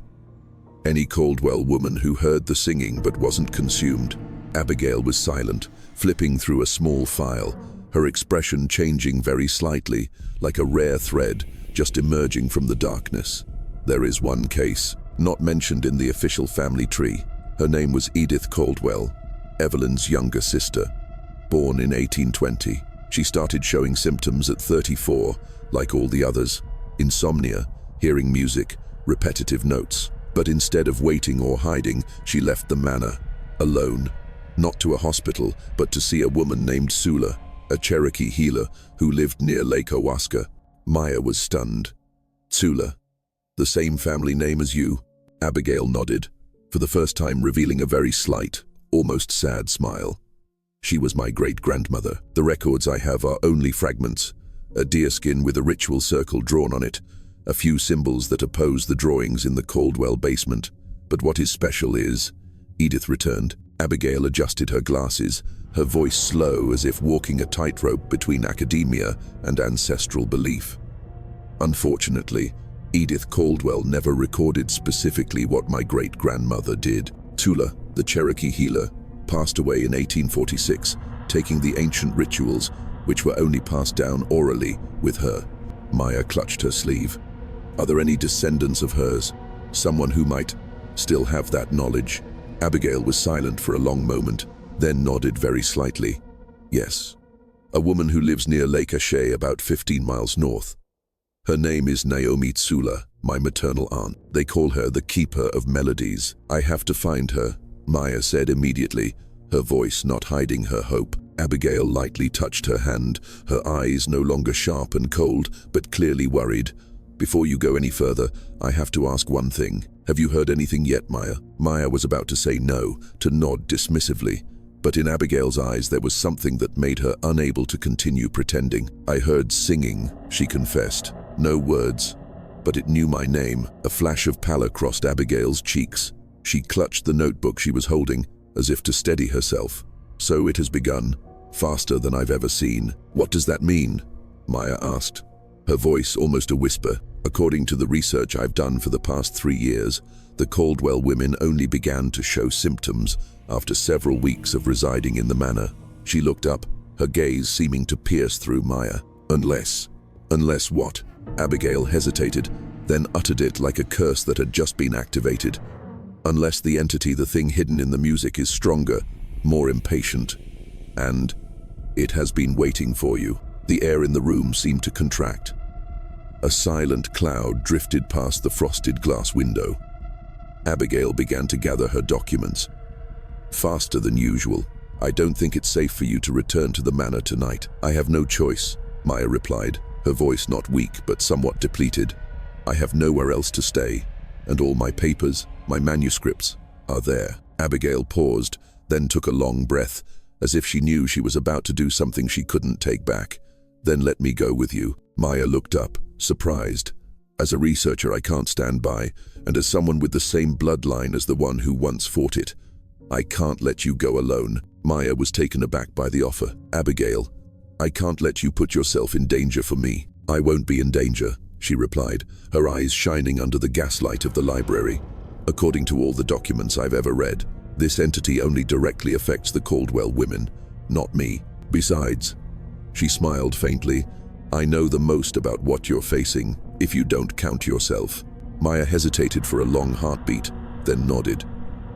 Any Caldwell woman who heard the singing but wasn't consumed?" Abigail was silent, flipping through a small file, her expression changing very slightly, like a rare thread just emerging from the darkness. "There is one case, not mentioned in the official family tree. Her name was Edith Caldwell, Evelyn's younger sister. Born in 1820, she started showing symptoms at 34, like all the others. Insomnia, hearing music, repetitive notes. But instead of waiting or hiding, she left the manor, alone. Not to a hospital, but to see a woman named Sula, a Cherokee healer who lived near Lake Owaska." Maya was stunned. "Sula? The same family name as you?" Abigail nodded, for the first time revealing a very slight, almost sad smile. "She was my great-grandmother. The records I have are only fragments. A deerskin with a ritual circle drawn on it, a few symbols that oppose the drawings in the Caldwell basement. But what is special is..." Edith returned. Abigail adjusted her glasses, her voice slow as if walking a tightrope between academia and ancestral belief. "Unfortunately, Edith Caldwell never recorded specifically what my great-grandmother did. Tula, the Cherokee healer, passed away in 1846, taking the ancient rituals, which were only passed down orally, with her." Maya clutched her sleeve. "Are there any descendants of hers? Someone who might still have that knowledge?" Abigail was silent for a long moment, then nodded very slightly. Yes. A woman who lives near Lake Ashe, about 15 miles north. Her name is Naomi Tsula, my maternal aunt. They call her the Keeper of Melodies. I have to find her, Maya said immediately, her voice not hiding her hope. Abigail lightly touched her hand, her eyes no longer sharp and cold, but clearly worried. Before you go any further, I have to ask one thing. Have you heard anything yet, Maya? Maya was about to say no, to nod dismissively. But in Abigail's eyes there was something that made her unable to continue pretending. I heard singing, she confessed. No words, but it knew my name. A flash of pallor crossed Abigail's cheeks. She clutched the notebook she was holding, as if to steady herself. So it has begun, faster than I've ever seen. What does that mean? Maya asked, her voice almost a whisper. According to the research I've done for the past 3 years, the Caldwell women only began to show symptoms after several weeks of residing in the manor. She looked up, her gaze seeming to pierce through Maya. Unless what? Abigail hesitated, then uttered it like a curse that had just been activated. Unless the entity, the thing hidden in the music, is stronger, more impatient. And it has been waiting for you. The air in the room seemed to contract. A silent cloud drifted past the frosted glass window. Abigail began to gather her documents. Faster than usual. I don't think it's safe for you to return to the manor tonight. I have no choice, Maya replied, her voice not weak but somewhat depleted. I have nowhere else to stay, and all my papers, my manuscripts, are there. Abigail paused, then took a long breath, as if she knew she was about to do something she couldn't take back. Then let me go with you. Maya looked up, surprised. As a researcher I can't stand by, and as someone with the same bloodline as the one who once fought it, I can't let you go alone. Maya was taken aback by the offer. Abigail, I can't let you put yourself in danger for me. I won't be in danger, she replied, her eyes shining under the gaslight of the library. According to all the documents I've ever read, this entity only directly affects the Caldwell women, not me. Besides, she smiled faintly, I know the most about what you're facing, if you don't count yourself. Maya hesitated for a long heartbeat, then nodded.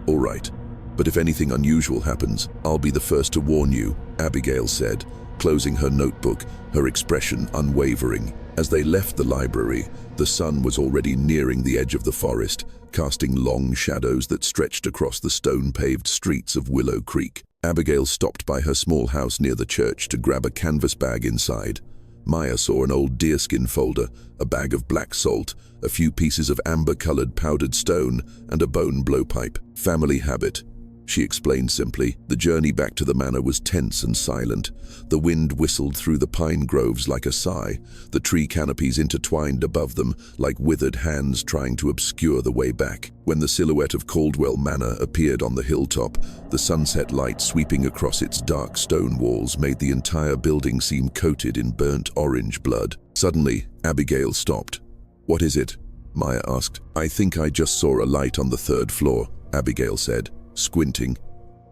All right, but if anything unusual happens, I'll be the first to warn you, Abigail said, closing her notebook, her expression unwavering. As they left the library, the sun was already nearing the edge of the forest, casting long shadows that stretched across the stone-paved streets of Willow Creek. Abigail stopped by her small house near the church to grab a canvas bag inside. Maya saw an old deerskin folder, a bag of black salt, a few pieces of amber-colored powdered stone, and a bone blowpipe. Family habit, she explained simply. The journey back to the manor was tense and silent. The wind whistled through the pine groves like a sigh, the tree canopies intertwined above them like withered hands trying to obscure the way back. When the silhouette of Caldwell Manor appeared on the hilltop, the sunset light sweeping across its dark stone walls made the entire building seem coated in burnt orange blood. Suddenly, Abigail stopped. What is it? Maya asked. I think I just saw a light on the 3rd floor, Abigail said, squinting.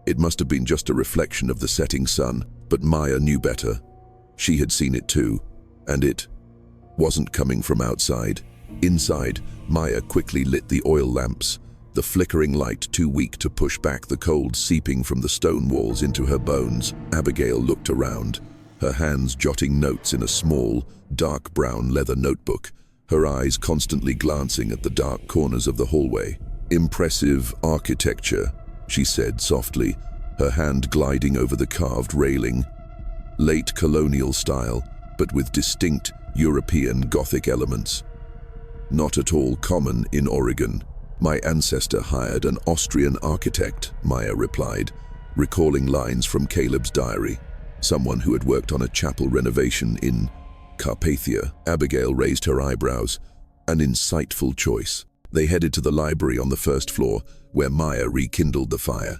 It must have been just a reflection of the setting sun, but Maya knew better. She had seen it too, and it wasn't coming from outside. Inside, Maya quickly lit the oil lamps, the flickering light too weak to push back the cold seeping from the stone walls into her bones. Abigail looked around, her hands jotting notes in a small, dark brown leather notebook, her eyes constantly glancing at the dark corners of the hallway. Impressive architecture, she said softly, her hand gliding over the carved railing. Late colonial style, but with distinct European Gothic elements. Not at all common in Oregon. My ancestor hired an Austrian architect, Maya replied, recalling lines from Caleb's diary, someone who had worked on a chapel renovation in Carpathia. Abigail raised her eyebrows. An insightful choice. They headed to the library on the 1st floor, where Maya rekindled the fire.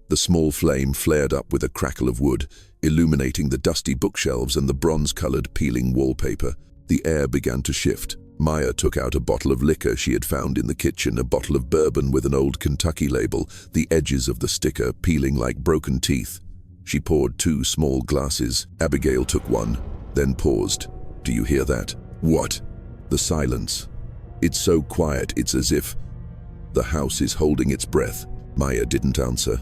The small flame flared up with a crackle of wood, illuminating the dusty bookshelves and the bronze-colored peeling wallpaper. The air began to shift. Maya took out a bottle of liquor she had found in the kitchen, a bottle of bourbon with an old Kentucky label, the edges of the sticker peeling like broken teeth. She poured 2 small glasses. Abigail took one, then paused. Do you hear that? What? The silence. It's so quiet, it's as if the house is holding its breath. Maya didn't answer,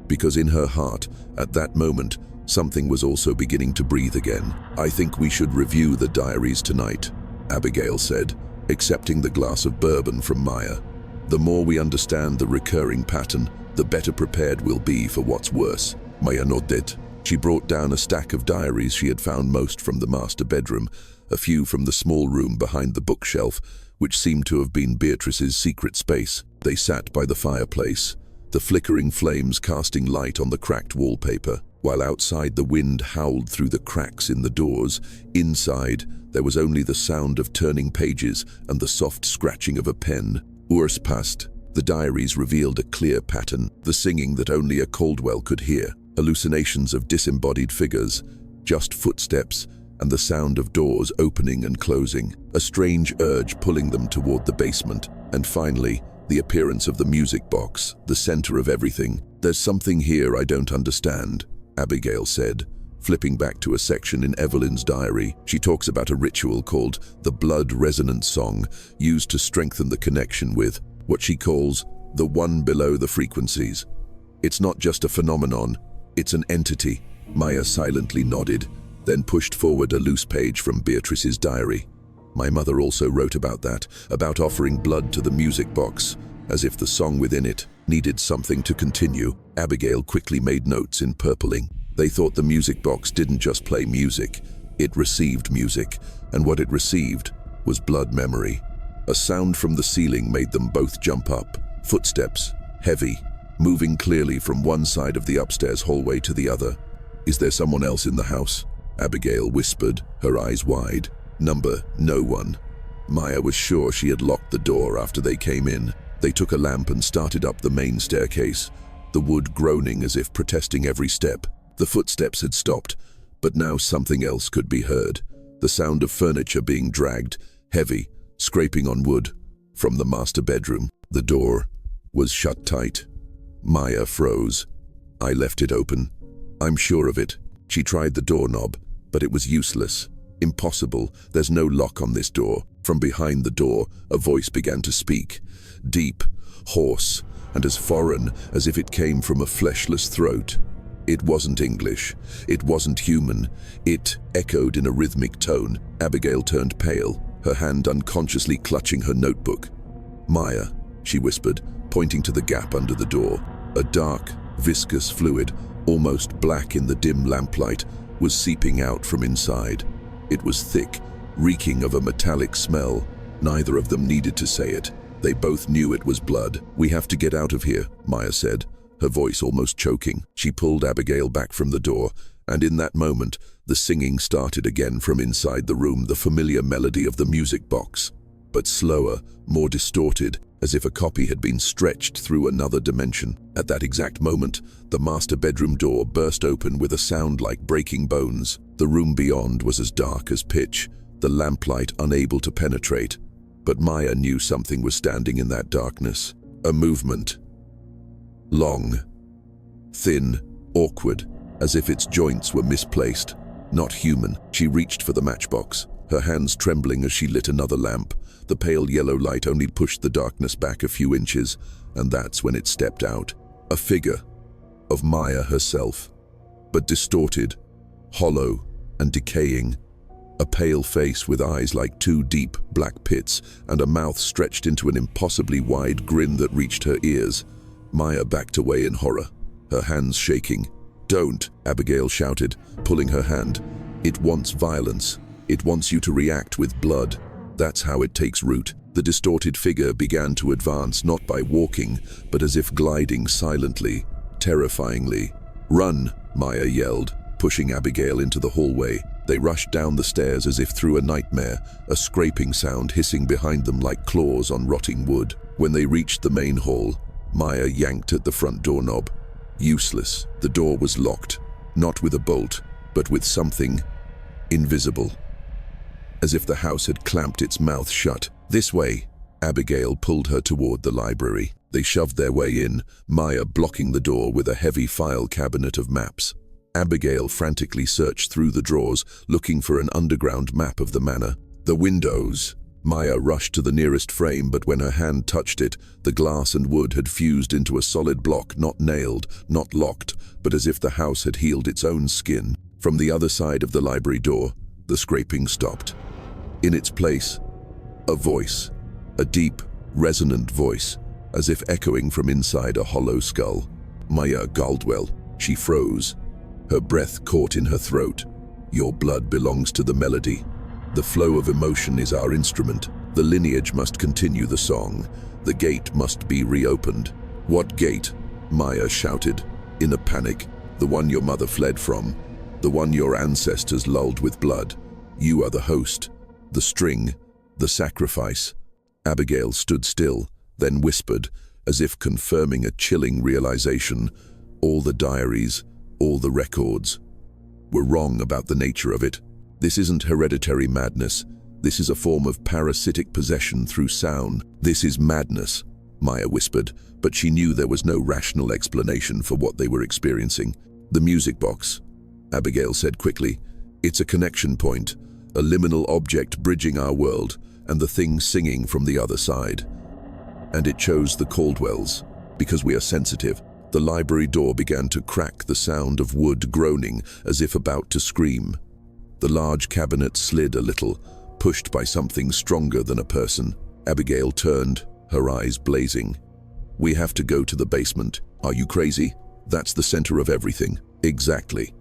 because in her heart, at that moment, something was also beginning to breathe again. "I think we should review the diaries tonight," Abigail said, accepting the glass of bourbon from Maya. "The more we understand the recurring pattern, the better prepared we'll be for what's worse." Maya nodded. She brought down a stack of diaries she had found, most from the master bedroom, a few from the small room behind the bookshelf, which seemed to have been Beatrice's secret space. They sat by the fireplace, the flickering flames casting light on the cracked wallpaper, while outside the wind howled through the cracks in the doors. Inside, there was only the sound of turning pages and the soft scratching of a pen. Hours passed. The diaries revealed a clear pattern, the singing that only a Caldwell could hear, hallucinations of disembodied figures, just footsteps, and the sound of doors opening and closing, a strange urge pulling them toward the basement, and finally, the appearance of the music box, the center of everything. "There's something here I don't understand," Abigail said, flipping back to a section in Evelyn's diary. She talks about a ritual called the blood resonance song, used to strengthen the connection with what she calls the one below the frequencies. "It's not just a phenomenon, it's an entity." Maya silently nodded, then pushed forward a loose page from Beatrice's diary. "My mother also wrote about that, about offering blood to the music box, as if the song within it needed something to continue." Abigail quickly made notes in purpling. They thought the music box didn't just play music, it received music, and what it received was blood memory. A sound from the ceiling made them both jump up. Footsteps, heavy, moving clearly from one side of the upstairs hallway to the other. "Is there someone else in the house?" Abigail whispered, her eyes wide. No one. Maya was sure she had locked the door after they came in. They took a lamp and started up the main staircase, the wood groaning as if protesting every step. The footsteps had stopped, but now something else could be heard. The sound of furniture being dragged, heavy, scraping on wood, from the master bedroom. The door was shut tight. Maya froze. "I left it open. I'm sure of it." She tried the doorknob, but it was useless. "Impossible. There's no lock on this door." From behind the door, a voice began to speak. Deep, hoarse, and as foreign as if it came from a fleshless throat. It wasn't English. It wasn't human. It echoed in a rhythmic tone. Abigail turned pale, her hand unconsciously clutching her notebook. "Maya," she whispered, pointing to the gap under the door. A dark, viscous fluid, almost black in the dim lamplight, was seeping out from inside. It was thick, reeking of a metallic smell. Neither of them needed to say it. They both knew it was blood. "We have to get out of here," Maya said, her voice almost choking. She pulled Abigail back from the door, and in that moment, the singing started again from inside the room, the familiar melody of the music box, but slower, more distorted, as if a copy had been stretched through another dimension. At that exact moment, the master bedroom door burst open with a sound like breaking bones. The room beyond was as dark as pitch, the lamplight unable to penetrate. But Maya knew something was standing in that darkness. A movement. Long, thin, awkward, as if its joints were misplaced. Not human. She reached for the matchbox, her hands trembling as she lit another lamp. The pale yellow light only pushed the darkness back a few inches, and that's when it stepped out. A figure of Maya herself, but distorted, hollow, and decaying. A pale face with eyes like two deep black pits and a mouth stretched into an impossibly wide grin that reached her ears. Maya backed away in horror, her hands shaking. "Don't," Abigail shouted, pulling her hand. "It wants violence. It wants you to react with blood. That's how it takes root." The distorted figure began to advance, not by walking, but as if gliding silently, terrifyingly. "Run," Maya yelled, pushing Abigail into the hallway. They rushed down the stairs as if through a nightmare, a scraping sound hissing behind them like claws on rotting wood. When they reached the main hall, Maya yanked at the front doorknob. Useless. The door was locked, not with a bolt, but with something invisible. As if the house had clamped its mouth shut. "This way." Abigail pulled her toward the library. They shoved their way in, Maya blocking the door with a heavy file cabinet of maps. Abigail frantically searched through the drawers, looking for an underground map of the manor. The windows, Maya rushed to the nearest frame, but when her hand touched it, the glass and wood had fused into a solid block, not nailed, not locked, but as if the house had healed its own skin. From the other side of the library door, the scraping stopped. In its place, a voice, a deep, resonant voice, as if echoing from inside a hollow skull. Maya Caldwell. She froze. Her breath caught in her throat. Your blood belongs to the melody. The flow of emotion is our instrument. The lineage must continue the song. The gate must be reopened. What gate? Maya shouted, in a panic. The one your mother fled from. The one your ancestors lulled with blood. You are the host. The string. The sacrifice. Abigail stood still, then whispered, as if confirming a chilling realization. All the diaries, all the records, were wrong about the nature of it. This isn't hereditary madness. This is a form of parasitic possession through sound. This is madness, Maya whispered, but she knew there was no rational explanation for what they were experiencing. The music box, Abigail said quickly. It's a connection point, a liminal object bridging our world, and the thing singing from the other side. And it chose the Caldwells, because we are sensitive. The library door began to crack, the sound of wood groaning as if about to scream. The large cabinet slid a little, pushed by something stronger than a person. Abigail turned, her eyes blazing. We have to go to the basement. Are you crazy? That's the center of everything. Exactly.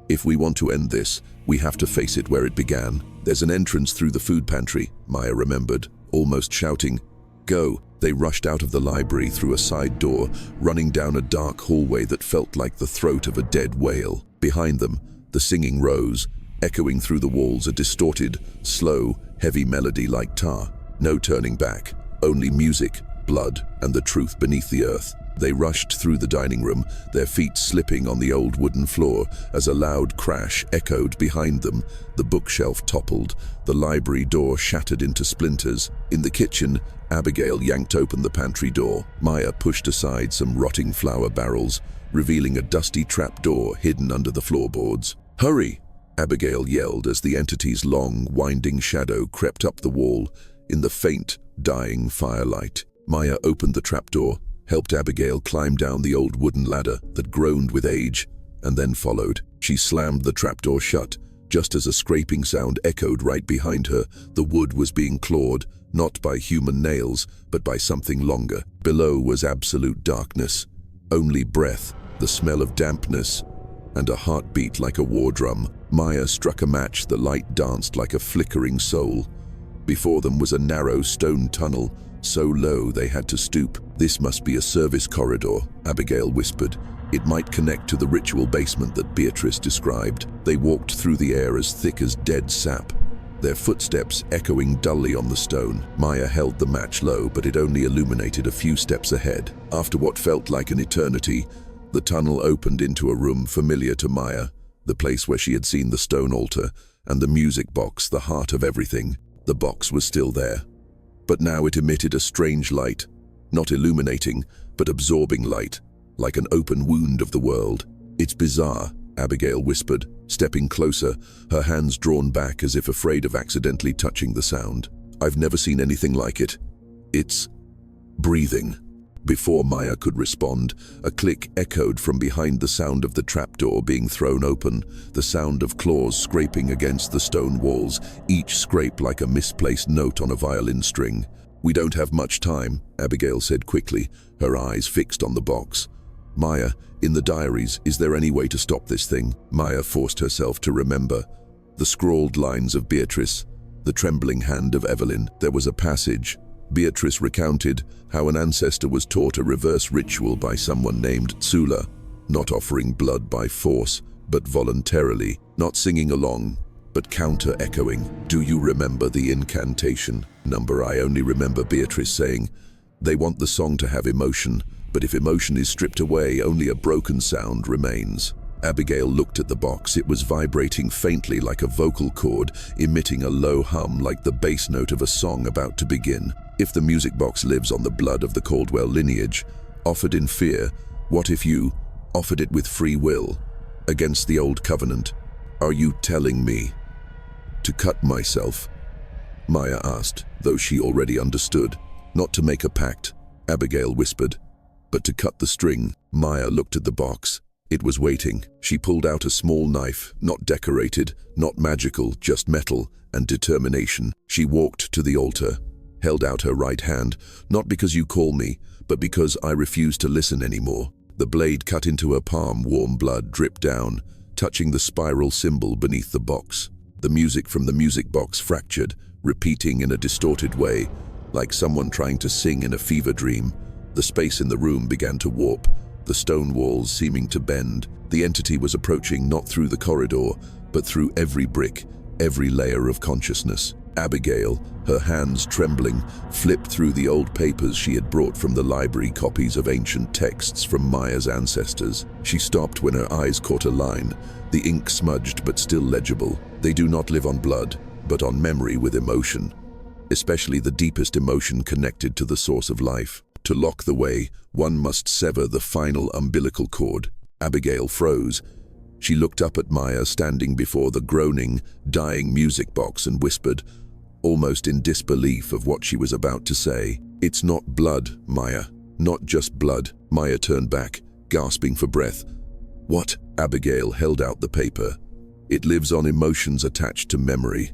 If we want to end this, we have to face it where it began. There's an entrance through the food pantry, Maya remembered, almost shouting. Go. They rushed out of the library through a side door, running down a dark hallway that felt like the throat of a dead whale. Behind them, the singing rose, echoing through the walls, a distorted, slow, heavy melody like tar. No turning back, only music, blood, and the truth beneath the earth. They rushed through the dining room, their feet slipping on the old wooden floor as a loud crash echoed behind them. The bookshelf toppled, the library door shattered into splinters. In the kitchen, Abigail yanked open the pantry door. Maya pushed aside some rotting flour barrels, revealing a dusty trapdoor hidden under the floorboards. Hurry! Abigail yelled as the entity's long, winding shadow crept up the wall in the faint, dying firelight. Maya opened the trapdoor, helped Abigail climb down the old wooden ladder that groaned with age, and then followed. She slammed the trapdoor shut, just as a scraping sound echoed right behind her. The wood was being clawed, not by human nails, but by something longer. Below was absolute darkness, only breath, the smell of dampness, and a heartbeat like a war drum. Maya struck a match, the light danced like a flickering soul. Before them was a narrow stone tunnel, so low they had to stoop. This must be a service corridor, Abigail whispered. It might connect to the ritual basement that Beatrice described. They walked through the air as thick as dead sap, their footsteps echoing dully on the stone. Maya held the match low, but it only illuminated a few steps ahead. After what felt like an eternity, the tunnel opened into a room familiar to Maya, the place where she had seen the stone altar and the music box, the heart of everything. The box was still there, but now it emitted a strange light, not illuminating, but absorbing light, like an open wound of the world. It's bizarre, Abigail whispered, stepping closer, her hands drawn back as if afraid of accidentally touching the sound. I've never seen anything like it. It's breathing. Before Maya could respond, a click echoed from behind the sound of the trapdoor being thrown open, the sound of claws scraping against the stone walls, each scrape like a misplaced note on a violin string. We don't have much time, Abigail said quickly, her eyes fixed on the box. Maya, in the diaries, is there any way to stop this thing? Maya forced herself to remember. The scrawled lines of Beatrice, the trembling hand of Evelyn. There was a passage. Beatrice recounted how an ancestor was taught a reverse ritual by someone named Tsula, not offering blood by force, but voluntarily, not singing along, but counter-echoing. Do you remember the incantation? I only remember Beatrice saying, they want the song to have emotion, but if emotion is stripped away, only a broken sound remains. Abigail looked at the box. It was vibrating faintly like a vocal cord, emitting a low hum like the bass note of a song about to begin. If the music box lives on the blood of the Caldwell lineage, offered in fear, what if you offered it with free will, against the old covenant? Are you telling me to cut myself Maya asked, though she already understood. Not to make a pact, Abigail whispered, but to cut the string. Maya looked at the box. It was waiting. She pulled out a small knife, not decorated, not magical, just metal and determination. She walked to the altar, held out her right hand, not because you call me, but because I refuse to listen anymore. The blade cut into her palm, warm blood dripped down, touching the spiral symbol beneath the box. The music from the music box fractured, repeating in a distorted way, like someone trying to sing in a fever dream. The space in the room began to warp, the stone walls seeming to bend. The entity was approaching not through the corridor, but through every brick, every layer of consciousness. Abigail, her hands trembling, flipped through the old papers she had brought from the library, copies of ancient texts from Maya's ancestors. She stopped when her eyes caught a line, the ink smudged but still legible. They do not live on blood, but on memory with emotion, especially the deepest emotion connected to the source of life. To lock the way, one must sever the final umbilical cord. Abigail froze. She looked up at Maya standing before the groaning, dying music box and whispered, almost in disbelief of what she was about to say, "It's not blood, Maya. Not just blood." Maya turned back, gasping for breath. "What?" Abigail held out the paper. "It lives on emotions attached to memory,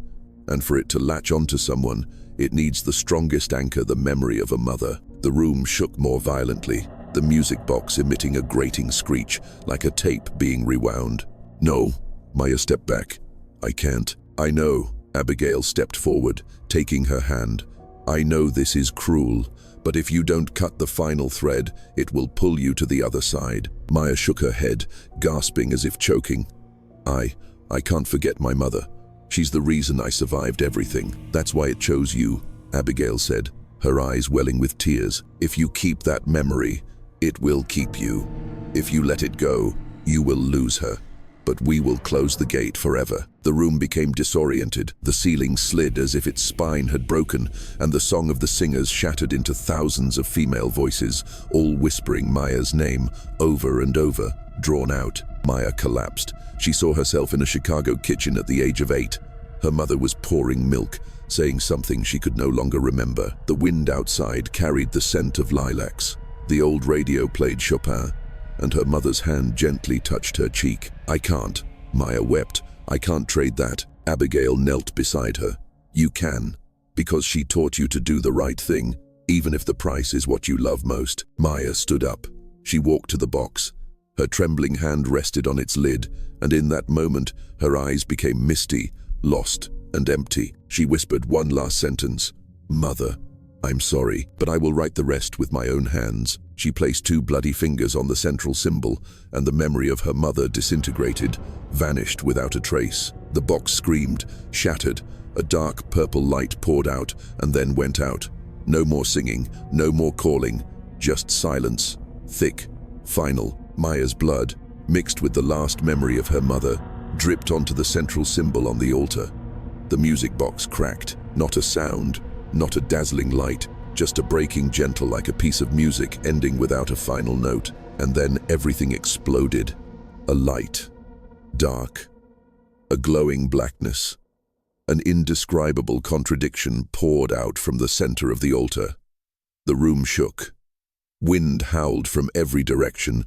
and for it to latch onto someone, it needs the strongest anchor, the memory of a mother." The room shook more violently, the music box emitting a grating screech, like a tape being rewound. "No." Maya stepped back. "I can't." "I know." Abigail stepped forward, taking her hand. "I know this is cruel, but if you don't cut the final thread, it will pull you to the other side." Maya shook her head, gasping as if choking. I can't forget my mother. She's the reason I survived everything. That's why it chose you," Abigail said, her eyes welling with tears. "If you keep that memory, it will keep you. If you let it go, you will lose her. But we will close the gate forever." The room became disoriented. The ceiling slid as if its spine had broken, and the song of the singers shattered into thousands of female voices, all whispering Maya's name over and over, drawn out. Maya collapsed. She saw herself in a Chicago kitchen at the age of 8. Her mother was pouring milk, saying something she could no longer remember. The wind outside carried the scent of lilacs. The old radio played Chopin, and her mother's hand gently touched her cheek. "I can't," Maya wept. "I can't trade that." Abigail knelt beside her. "You can, because she taught you to do the right thing, even if the price is what you love most." Maya stood up. She walked to the box. Her trembling hand rested on its lid, and in that moment, her eyes became misty, lost, and empty. She whispered one last sentence. "Mother, I'm sorry, but I will write the rest with my own hands." She placed 2 bloody fingers on the central symbol, and the memory of her mother disintegrated, vanished without a trace. The box screamed, shattered. A dark purple light poured out, and then went out. No more singing, no more calling, just silence, thick, final. Maya's blood, mixed with the last memory of her mother, dripped onto the central symbol on the altar. The music box cracked. Not a sound, not a dazzling light, just a breaking gentle like a piece of music ending without a final note. And then everything exploded. A light. Dark. A glowing blackness. An indescribable contradiction poured out from the center of the altar. The room shook. Wind howled from every direction.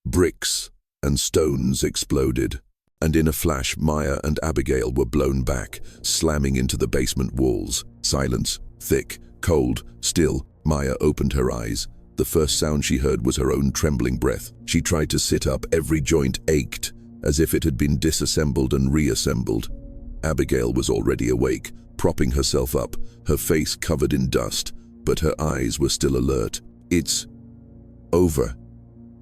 Bricks and stones exploded. And in a flash, Maya and Abigail were blown back, slamming into the basement walls. Silence, thick, cold, still. Maya opened her eyes. The first sound she heard was her own trembling breath. She tried to sit up. Every joint ached, as if it had been disassembled and reassembled. Abigail was already awake, propping herself up, her face covered in dust, but her eyes were still alert. "It's over,"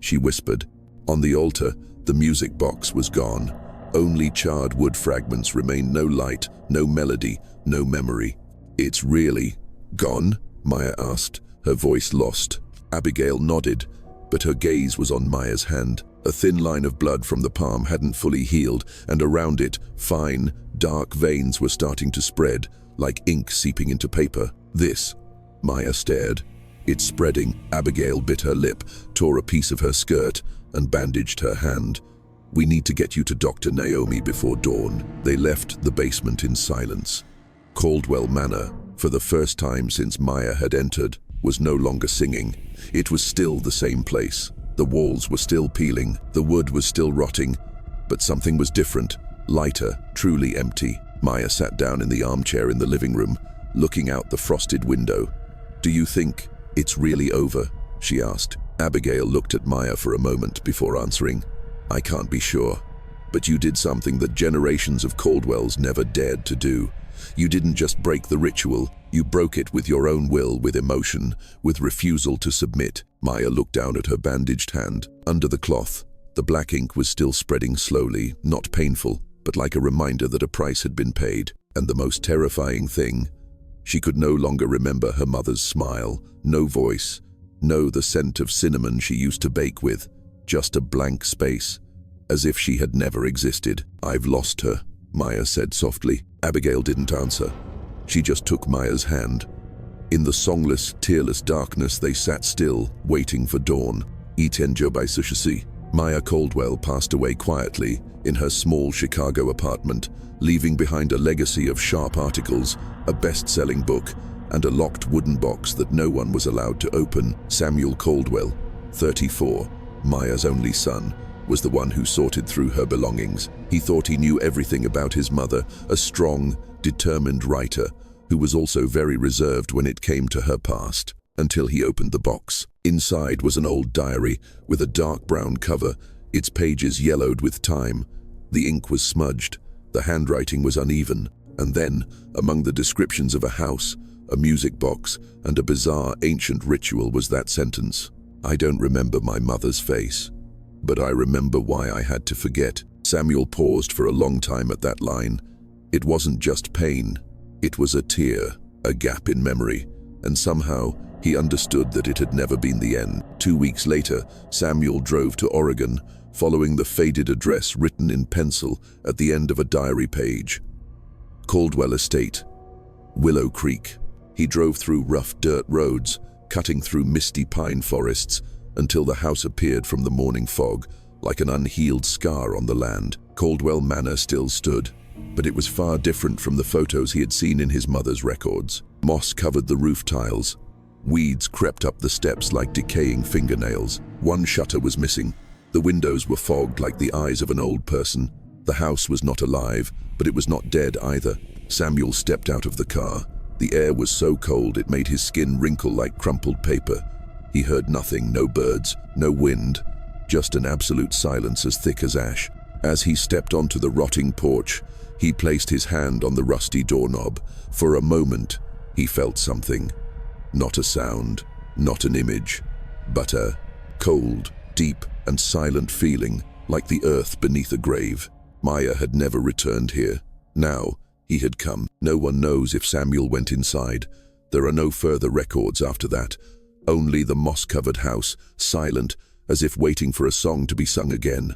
she whispered. On the altar, the music box was gone. Only charred wood fragments remained. No light, no melody, no memory. "It's really gone?" Maya asked, her voice lost. Abigail nodded, but her gaze was on Maya's hand. A thin line of blood from the palm hadn't fully healed, and around it, fine, dark veins were starting to spread, like ink seeping into paper. "This?" Maya stared. "It's spreading." Abigail bit her lip, tore a piece of her skirt, and bandaged her hand. "We need to get you to Dr. Naomi before dawn." They left the basement in silence. Caldwell Manor, for the first time since Maya had entered, was no longer singing. It was still the same place. The walls were still peeling, the wood was still rotting, but something was different, lighter, truly empty. Maya sat down in the armchair in the living room, looking out the frosted window. "Do you think it's really over?" she asked. Abigail looked at Maya for a moment before answering. "I can't be sure, but you did something that generations of Caldwells never dared to do. You didn't just break the ritual, you broke it with your own will, with emotion, with refusal to submit." Maya looked down at her bandaged hand. Under the cloth, the black ink was still spreading slowly, not painful, but like a reminder that a price had been paid. And the most terrifying thing, she could no longer remember her mother's smile, no voice, no the scent of cinnamon she used to bake with, just a blank space, as if she had never existed. "I've lost her," Maya said softly. Abigail didn't answer. She just took Maya's hand. In the songless, tearless darkness, they sat still, waiting for dawn. Maya Caldwell passed away quietly in her small Chicago apartment, leaving behind a legacy of sharp articles, a best-selling book, and a locked wooden box that no one was allowed to open. Samuel Caldwell, 34, Maya's only son, was the one who sorted through her belongings. He thought he knew everything about his mother, a strong, determined writer who was also very reserved when it came to her past, until he opened the box. Inside was an old diary with a dark brown cover, its pages yellowed with time. The ink was smudged, the handwriting was uneven, and then, among the descriptions of a house, a music box, and a bizarre ancient ritual was that sentence: "I don't remember my mother's face, but I remember why I had to forget." Samuel paused for a long time at that line. It wasn't just pain, it was a tear, a gap in memory, and somehow he understood that it had never been the end. 2 weeks later, Samuel drove to Oregon, following the faded address written in pencil at the end of a diary page. Caldwell Estate, Willow Creek. He drove through rough dirt roads, cutting through misty pine forests, until the house appeared from the morning fog, like an unhealed scar on the land. Caldwell Manor still stood, but it was far different from the photos he had seen in his mother's records. Moss covered the roof tiles. Weeds crept up the steps like decaying fingernails. One shutter was missing. The windows were fogged like the eyes of an old person. The house was not alive, but it was not dead either. Samuel stepped out of the car. The air was so cold it made his skin wrinkle like crumpled paper. He heard nothing, no birds, no wind, just an absolute silence as thick as ash. As he stepped onto the rotting porch, he placed his hand on the rusty doorknob. For a moment, he felt something. Not a sound, not an image, but a cold, deep, and silent feeling, like the earth beneath a grave. Maya had never returned here. Now, he had come. No one knows if Samuel went inside. There are no further records after that. Only the moss-covered house, silent, as if waiting for a song to be sung again.